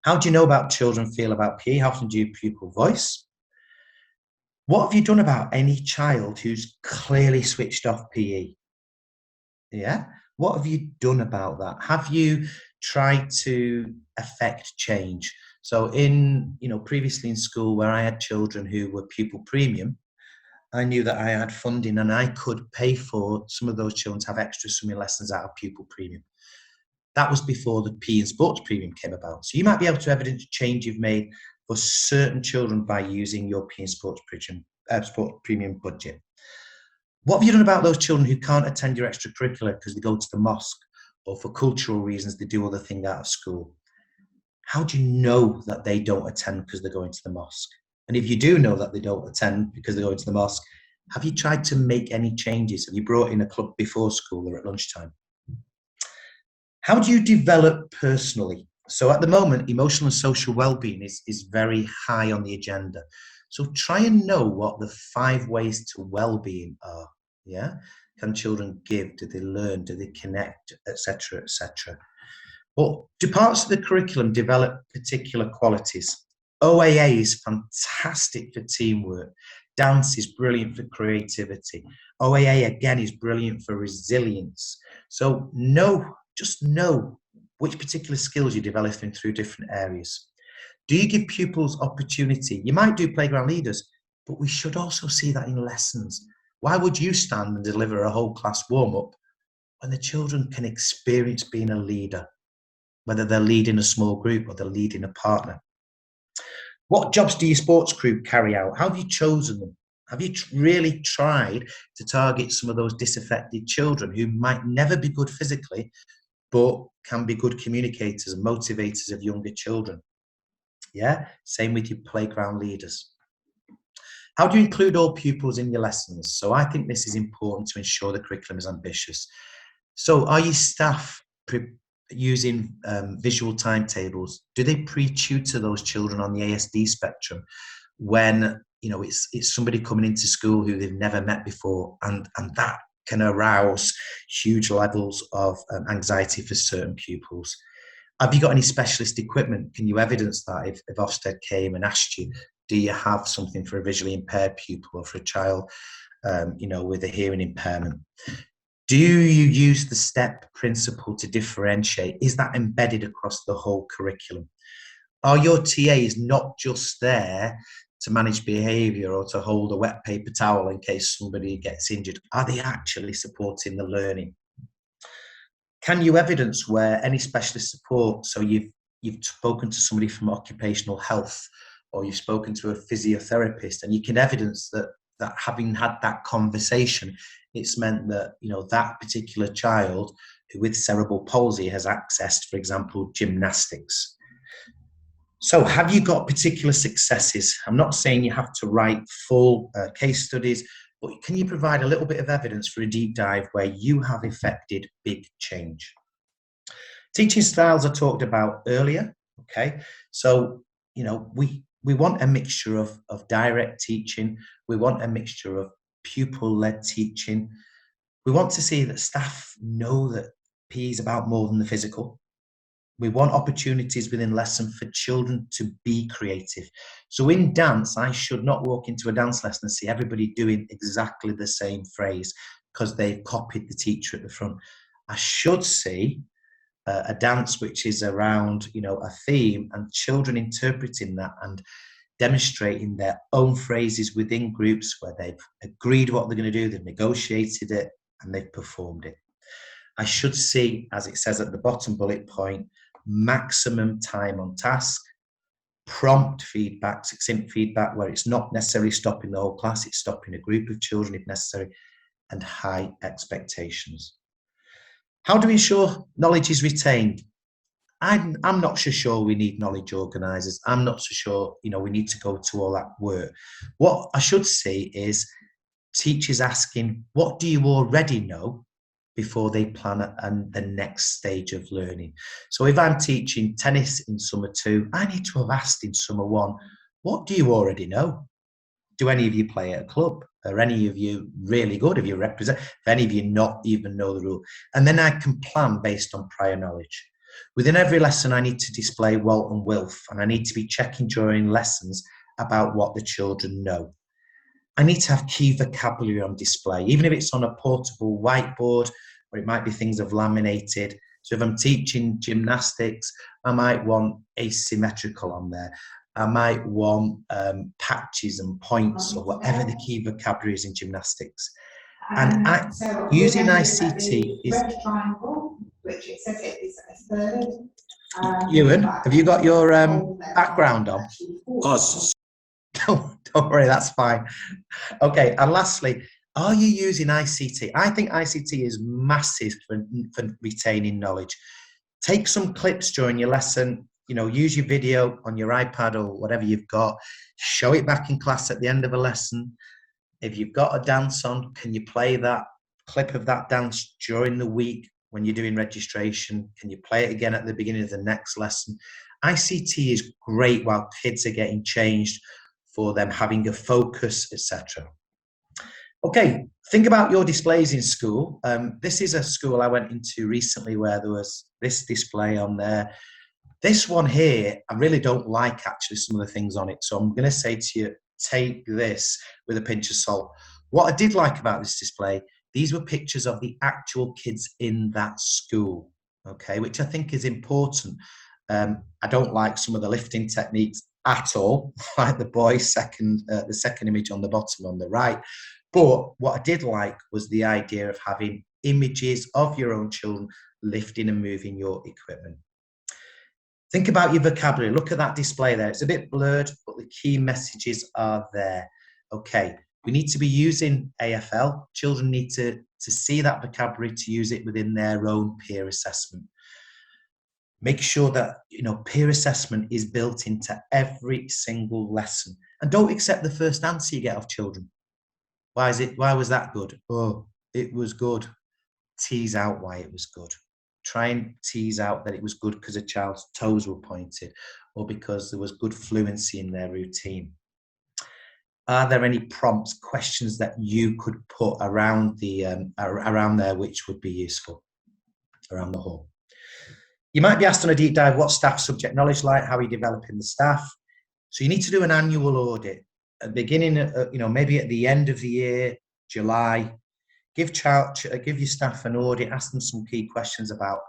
How do you know about children feel about PE? How often do you pupil voice? What have you done about any child who's clearly switched off PE? Yeah? What have you done about that? Have you tried to affect change? So previously in school where I had children who were pupil premium, I knew that I had funding and I could pay for some of those children to have extra swimming lessons out of pupil premium. That was before the PE and sports premium came about. So you might be able to evidence change you've made for certain children by using your PE and sports premium budget. What have you done about those children who can't attend your extracurricular because they go to the mosque, or for cultural reasons they do other things out of school? How do you know that they don't attend because they're going to the mosque? And if you do know that they don't attend because they're going to the mosque, have you tried to make any changes? Have you brought in a club before school or at lunchtime? How do you develop personally? So at the moment, emotional and social well-being is very high on the agenda. So try and know what the 5 ways to well-being are. Yeah, can children give? Do they learn? Do they connect? Etc. etc. But do parts of the curriculum develop particular qualities? OAA is fantastic for teamwork. Dance is brilliant for creativity. OAA again is brilliant for resilience. So just know which particular skills you're developing through different areas. Do you give pupils opportunity? You might do playground leaders, but we should also see that in lessons. Why would you stand and deliver a whole class warm-up when the children can experience being a leader, whether they're leading a small group or they're leading a partner? What jobs do your sports crew carry out? How have you chosen them? Have you really tried to target some of those disaffected children who might never be good physically, but can be good communicators and motivators of younger children? Yeah, same with your playground leaders. How do you include all pupils in your lessons? So I think this is important to ensure the curriculum is ambitious. So are your staff using visual timetables? Do they pre-tutor those children on the ASD spectrum when it's somebody coming into school who they've never met before, and that can arouse huge levels of anxiety for certain pupils? Have you got any specialist equipment? Can you evidence that if Ofsted came and asked you, do you have something for a visually impaired pupil or for a child with a hearing impairment? Do you use the STEP principle to differentiate? Is that embedded across the whole curriculum? Are your TAs not just there to manage behaviour or to hold a wet paper towel in case somebody gets injured? Are they actually supporting the learning? Can you evidence where any specialist support, so you've spoken to somebody from occupational health, or you've spoken to a physiotherapist, and you can evidence that having had that conversation, it's meant that that particular child with cerebral palsy has accessed, for example, gymnastics. So have you got particular successes? I'm not saying you have to write full case studies, but can you provide a little bit of evidence for a deep dive where you have effected big change? Teaching styles I talked about earlier. Okay, so we want a mixture of direct teaching. We want a mixture of pupil-led teaching. We want to see that staff know that PE is about more than the physical. We want opportunities within lesson for children to be creative. So in dance, I should not walk into a dance lesson and see everybody doing exactly the same phrase because they've copied the teacher at the front. I should see a dance which is around a theme, and children interpreting that and demonstrating their own phrases within groups where they've agreed what they're going to do, they've negotiated it, and they've performed it. I should see, as it says at the bottom bullet point, maximum time on task, prompt feedback, succinct feedback where it's not necessarily stopping the whole class, it's stopping a group of children if necessary, and high expectations. How do we ensure knowledge is retained? I'm not so sure we need knowledge organisers. I'm not so sure we need to go to all that work. What I should see is teachers asking, what do you already know, before they plan the next stage of learning. So if I'm teaching tennis in summer 2, I need to have asked in summer 1, what do you already know? Do any of you play at a club? Are any of you really good if you represent? If any of you not even know the rule? And then I can plan based on prior knowledge. Within every lesson, I need to display Walton Wilf, and I need to be checking during lessons about what the children know. I need to have key vocabulary on display, even if it's on a portable whiteboard, or it might be things I've laminated. So if I'm teaching gymnastics, I might want asymmetrical on there. I might want patches and points, or whatever the key vocabulary is in gymnastics. And using ICT is... triangle, which it says it is a third. Ewan, have you got your background on? Don't worry, that's fine. Okay, and lastly, are you using ICT? I think ICT is massive for retaining knowledge. Take some clips during your lesson, use your video on your iPad or whatever you've got, show it back in class at the end of a lesson. If you've got a dance on, can you play that clip of that dance during the week when you're doing registration? Can you play it again at the beginning of the next lesson? ICT is great while kids are getting changed, for them having a focus, etc. Okay, think about your displays in school. This is a school I went into recently where there was this display on there. This one here, I really don't like actually some of the things on it. So I'm going to say to you, take this with a pinch of salt. What I did like about this display, these were pictures of the actual kids in that school, okay, which I think is important. I don't like some of the lifting techniques at all, like the boy's the second image on the bottom on the right. But what I did like was the idea of having images of your own children lifting and moving your equipment. Think about your vocabulary. Look at that display there. It's a bit blurred, but the key messages are there. Okay, we need to be using AFL. Children need to see that vocabulary, to use it within their own peer assessment. Make sure that, you know, peer assessment is built into every single lesson. And don't accept the first answer you get off children. Why was that good? Oh, it was good. Tease out why it was good. Try and tease out that it was good because a child's toes were pointed, or because there was good fluency in their routine. Are there any prompts, questions that you could put around around there which would be useful around the hall? You might be asked on a deep dive, what staff subject knowledge like? How are you developing the staff? So you need to do an annual audit at the beginning, you know, maybe at the end of the year, July. Give your staff an audit, ask them some key questions about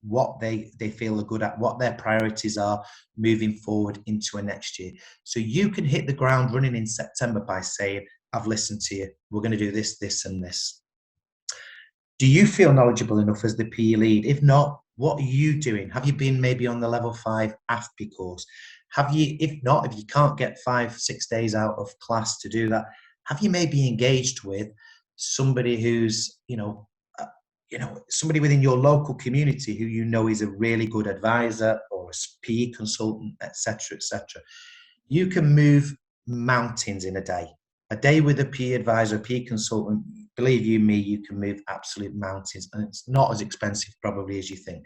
what they feel are good at, what their priorities are moving forward into a next year. So you can hit the ground running in September by saying, I've listened to you, we're going to do this, this and this. Do you feel knowledgeable enough as the PE lead? If not, what are you doing? Have you been maybe on the level 5 AFPI course? Have you, if not, if you can't get 5-6 days out of class to do that, have you maybe engaged with somebody who's, somebody within your local community who you know is a really good advisor or a PE consultant, etc., etc. You can move mountains in a day. A day with a PE advisor, a PE consultant, believe you me, you can move absolute mountains, and it's not as expensive probably as you think.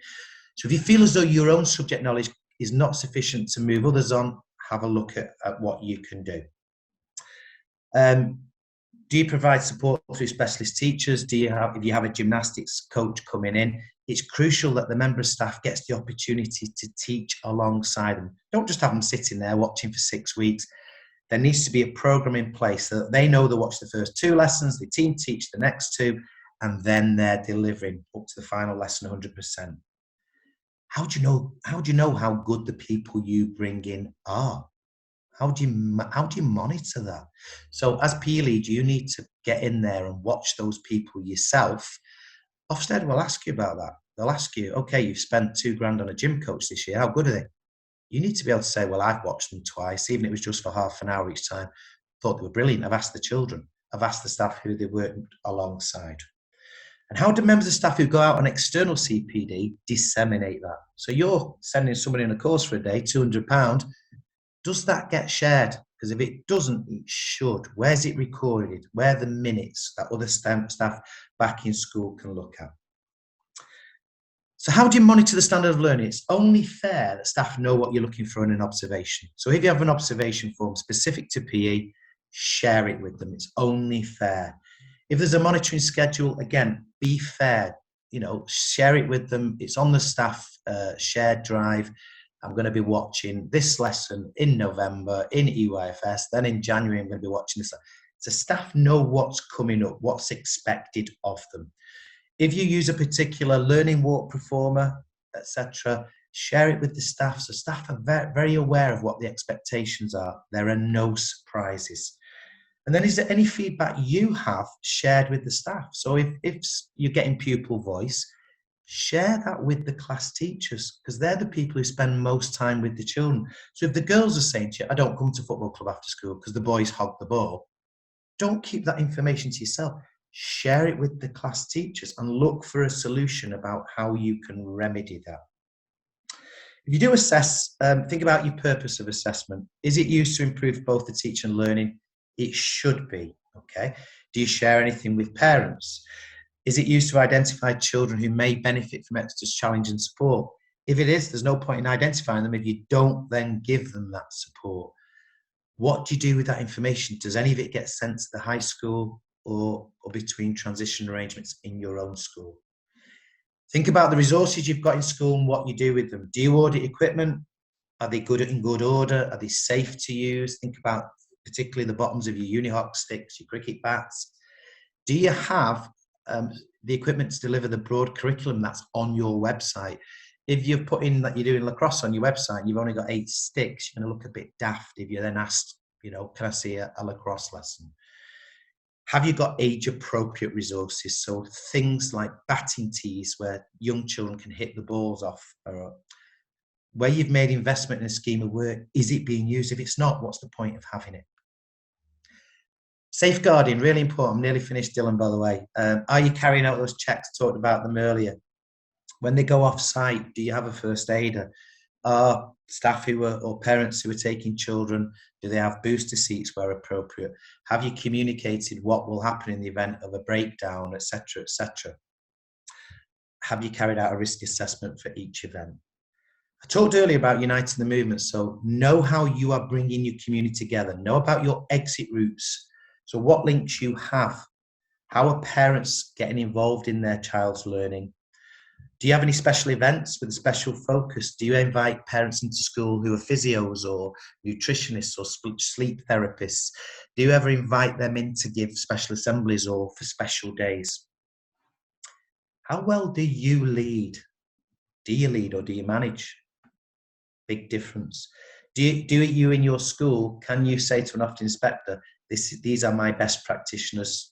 So if you feel as though your own subject knowledge is not sufficient to move others on, have a look at what you can do. Do you provide support through specialist teachers? If you have a gymnastics coach coming in, it's crucial that the member of staff gets the opportunity to teach alongside them. Don't just have them sitting there watching for 6 weeks. There needs to be a program in place so that they know they watch the first 2 lessons, the team teach the next 2, and then they're delivering up to the final lesson 100%. How do you know how good the people you bring in are? How do you monitor that? So as PE lead, you need to get in there and watch those people yourself. Ofsted will ask you about that. They'll ask you, okay, you've spent £2,000 on a gym coach this year. How good are they? You need to be able to say, well, I've watched them twice, even if it was just for half an hour each time. Thought they were brilliant. I've asked the children. I've asked the staff who they worked alongside. And how do members of staff who go out on external CPD disseminate that? So you're sending somebody on a course for a day, £200. Does that get shared? Because if it doesn't, it should. Where's it recorded? Where are the minutes that other staff back in school can look at? So how do you monitor the standard of learning? It's only fair that staff know what you're looking for in an observation. So if you have an observation form specific to PE, share it with them. It's only fair. If there's a monitoring schedule, again, be fair. Share it with them. It's on the staff shared drive. I'm going to be watching this lesson in November in EYFS. Then in January, I'm going to be watching this. So staff know what's coming up, what's expected of them. If you use a particular learning walk performer, etc., share it with the staff. So staff are very, very aware of what the expectations are. There are no surprises. And then is there any feedback you have shared with the staff? So if you're getting pupil voice, share that with the class teachers, because they're the people who spend most time with the children. So if the girls are saying to you, I don't come to football club after school because the boys hog the ball, don't keep that information to yourself. Share it with the class teachers and look for a solution about how you can remedy that. If you do assess, think about your purpose of assessment. Is it used to improve both the teaching and learning? It should be, okay? Do you share anything with parents? Is it used to identify children who may benefit from extra challenge and support? If it is, there's no point in identifying them if you don't then give them that support. What do you do with that information? Does any of it get sent to the high school or between transition arrangements in your own school? Think about the resources you've got in school and what you do with them. Do you audit equipment? Are they in good order? Are they safe to use? Think about particularly the bottoms of your Unihoc sticks, your cricket bats. Do you have the equipment to deliver the broad curriculum that's on your website? If you've put in that you're doing lacrosse on your website and you've only got 8 sticks, you're going to look a bit daft if you're then asked, can I see a lacrosse lesson? Have you got age-appropriate resources? So things like batting tees where young children can hit the balls off, or where you've made investment in a scheme of work, is it being used? If it's not, what's the point of having it? Safeguarding, really important. I'm nearly finished, Dylan, by the way. Are you carrying out those checks? Talked about them earlier. When they go off site, do you have a first aider? Are staff or parents who are taking children, do they have booster seats where appropriate? Have you communicated what will happen in the event of a breakdown, etc., etc.? Have you carried out a risk assessment for each event? I talked earlier about uniting the movement, so know how you are bringing your community together. Know about your exit routes. So what links you have. How are parents getting involved in their child's learning? Do you have any special events with a special focus? Do you invite parents into school who are physios or nutritionists or sleep therapists? Do you ever invite them in to give special assemblies or for special days? How well do you lead? Do you lead or do you manage? Big difference. Do you in your school, can you say to an office inspector, these are my best practitioners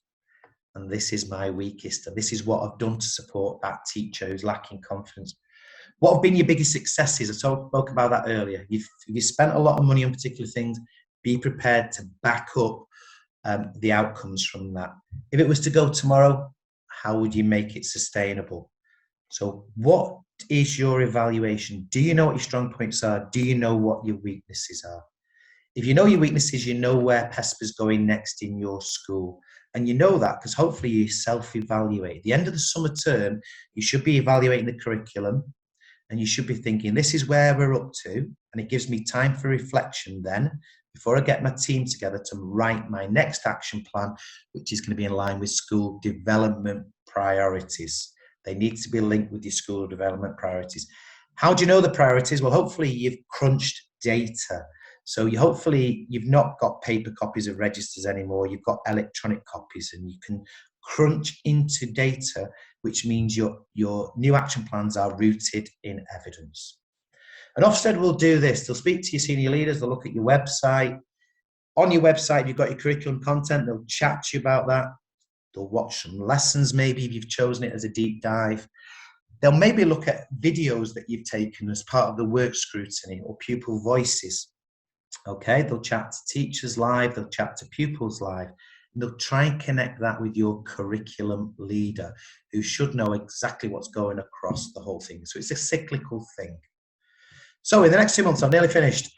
and this is my weakest, and this is what I've done to support that teacher who's lacking confidence? What have been your biggest successes? I spoke about that earlier. If you spent a lot of money on particular things, be prepared to back up the outcomes from that. If it was to go tomorrow, how would you make it sustainable? So what is your evaluation? Do you know what your strong points are? Do you know what your weaknesses are? If you know your weaknesses, you know where PESPA's going next in your school. And you know that because hopefully you self-evaluate. At the end of the summer term, you should be evaluating the curriculum and you should be thinking, this is where we're up to. And it gives me time for reflection then, before I get my team together to write my next action plan, which is going to be in line with school development priorities. They need to be linked with your school development priorities. How do you know the priorities? Well, hopefully you've crunched data. So hopefully you've not got paper copies of registers anymore. You've got electronic copies and you can crunch into data, which means your new action plans are rooted in evidence. And Ofsted will do this. They'll speak to your senior leaders. They'll look at your website. On your website, you've got your curriculum content. They'll chat to you about that. They'll watch some lessons, maybe if you've chosen it as a deep dive. They'll maybe look at videos that you've taken as part of the work scrutiny or pupil voices. Okay, they'll chat to teachers live, they'll chat to pupils live, and they'll try and connect that with your curriculum leader who should know exactly what's going across the whole thing. So it's a cyclical thing. So in the next 2 months, I'm nearly finished.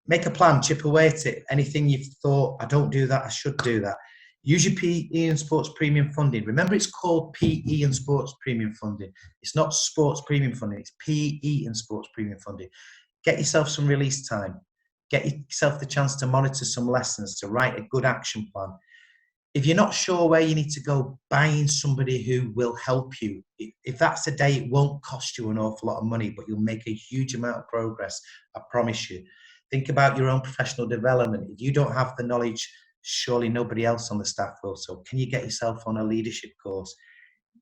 Make a plan, chip away at it. Anything you've thought, I don't do that, I should do that. Use your PE and sports premium funding. Remember, it's called PE and sports premium funding. It's not sports premium funding, it's PE and sports premium funding. Get yourself some release time. Get yourself the chance to monitor some lessons, to write a good action plan. If you're not sure where you need to go, buying somebody who will help you. If that's a day, it won't cost you an awful lot of money, but you'll make a huge amount of progress, I promise you. Think about your own professional development. If you don't have the knowledge, surely nobody else on the staff will. So can you get yourself on a leadership course?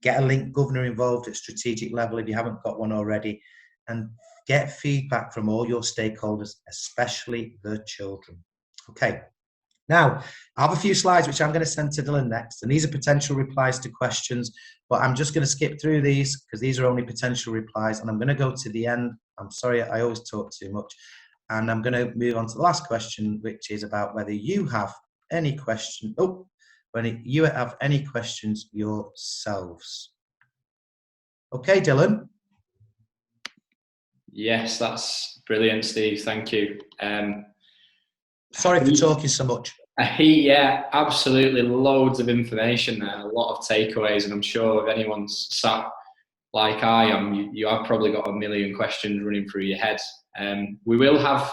Get a link governor involved at strategic level if you haven't got one already, and get feedback from all your stakeholders, especially the children. Okay, now I have a few slides which I'm going to send to Dylan next, and these are potential replies to questions, but I'm just going to skip through these because these are only potential replies, and I'm going to go to the end. I'm sorry, I always talk too much, and I'm going to move on to the last question, which is about whether you have any question. When you have any questions yourselves. Okay, Dylan. Yes, that's brilliant, Steve. Thank you. Sorry for talking so much. Yeah, absolutely loads of information there, a lot of takeaways, and I'm sure if anyone's sat like I am, you have probably got a million questions running through your head. We will have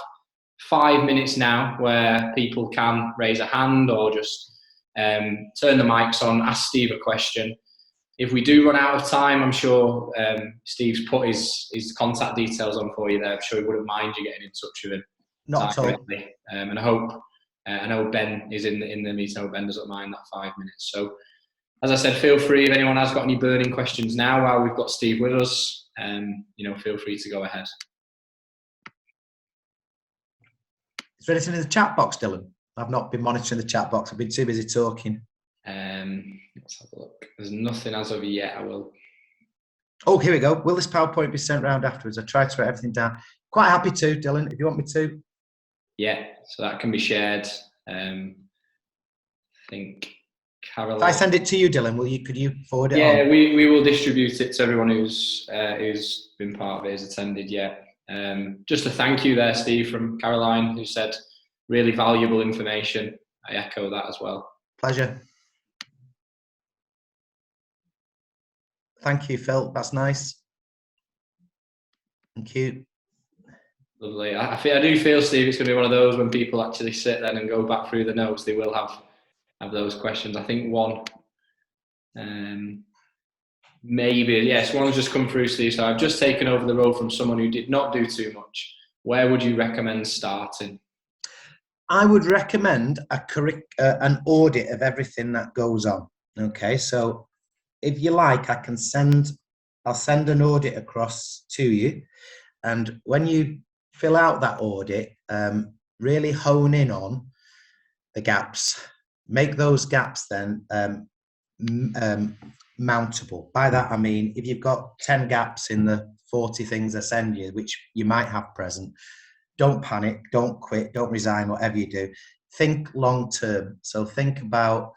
5 minutes now where people can raise a hand or just turn the mics on, ask Steve a question. If we do run out of time, I'm sure Steve's put his contact details on for you there. I'm sure he wouldn't mind you getting in touch with him. Not at all. And I know Ben is in the meeting. I hope Ben doesn't mind that 5 minutes. So, as I said, feel free if anyone has got any burning questions now while we've got Steve with us. Feel free to go ahead. Is there anything in the chat box, Dylan? I've not been monitoring the chat box. I've been too busy talking. Let's have a look. There's nothing as of yet. I will. Oh, here we go. Will this PowerPoint be sent round afterwards? I tried to write everything down. Quite happy to, Dylan, if you want me to. Yeah, so that can be shared. I think Caroline. If I send it to you, Dylan, could you forward it on? Yeah, we will distribute it to everyone who's been part of it, has attended. Yeah. Just a thank you there, Steve, from Caroline, who said really valuable information. I echo that as well. Pleasure. Thank you, Phil. That's nice. Thank you. Lovely. I do feel, Steve, it's going to be one of those when people actually sit then and go back through the notes, they will have those questions. I think one, maybe, yes, one's just come through, Steve. So I've just taken over the role from someone who did not do too much. Where would you recommend starting? I would recommend an audit of everything that goes on. Okay, so if you like, I'll send an audit across to you, and when you fill out that audit, really hone in on the gaps. Make those gaps then mountable. By that I mean, if you've got 10 gaps in the 40 things I send you, which you might have present, don't panic, don't quit, don't resign, whatever you do. Think long term. So think about,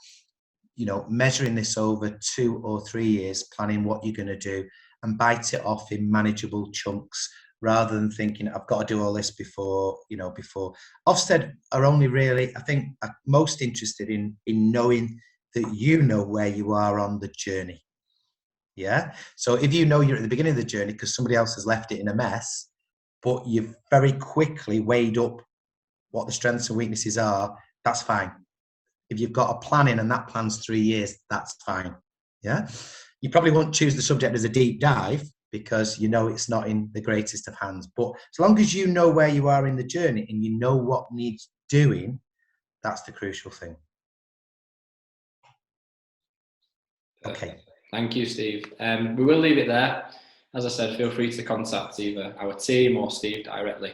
measuring this over 2 or 3 years, planning what you're going to do, and bite it off in manageable chunks rather than thinking I've got to do all this before. Ofsted are only really, I think, most interested in knowing that you know where you are on the journey. Yeah. So if you know you're at the beginning of the journey because somebody else has left it in a mess, but you've very quickly weighed up what the strengths and weaknesses are, that's fine. If you've got a plan in and that plan's 3 years, that's fine. Yeah. You probably won't choose the subject as a deep dive because it's not in the greatest of hands. But as long as you know where you are in the journey and you know what needs doing, that's the crucial thing. Okay. Thank you, Steve. We will leave it there. As I said, feel free to contact either our team or Steve directly.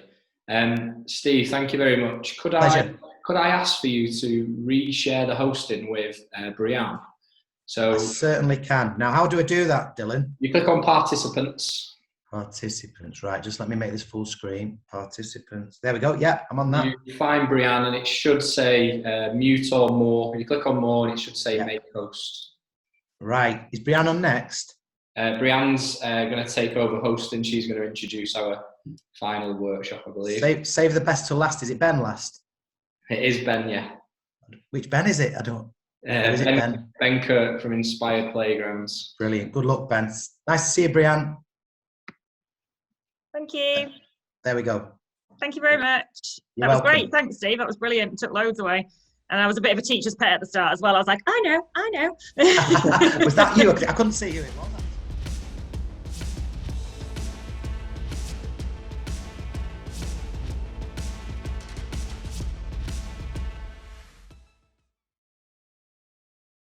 Steve, thank you very much. Could I ask for you to reshare the hosting with Brianne? So I certainly can. Now, how do I do that, Dylan? You click on participants. Participants, right. Just let me make this full screen. Participants. There we go. Yeah, I'm on that. You find Brianne and it should say mute or more. You click on more and it should say make host. Right. Is Brianne on next? Brianne's going to take over hosting. She's going to introduce our final workshop, I believe. Save the best till last. Is it Ben last? It is Ben, yeah. Which Ben is it? I don't. Is it Ben? Ben Kurt from Inspired Playgrounds. Brilliant. Good luck, Ben. Nice to see you, Brianne. Thank you. There we go. Thank you very much. You're that was welcome. great. Thanks, Steve. That was brilliant. Took loads away. And I was a bit of a teacher's pet at the start as well. I was like, I know. Was that you? I couldn't see who it was.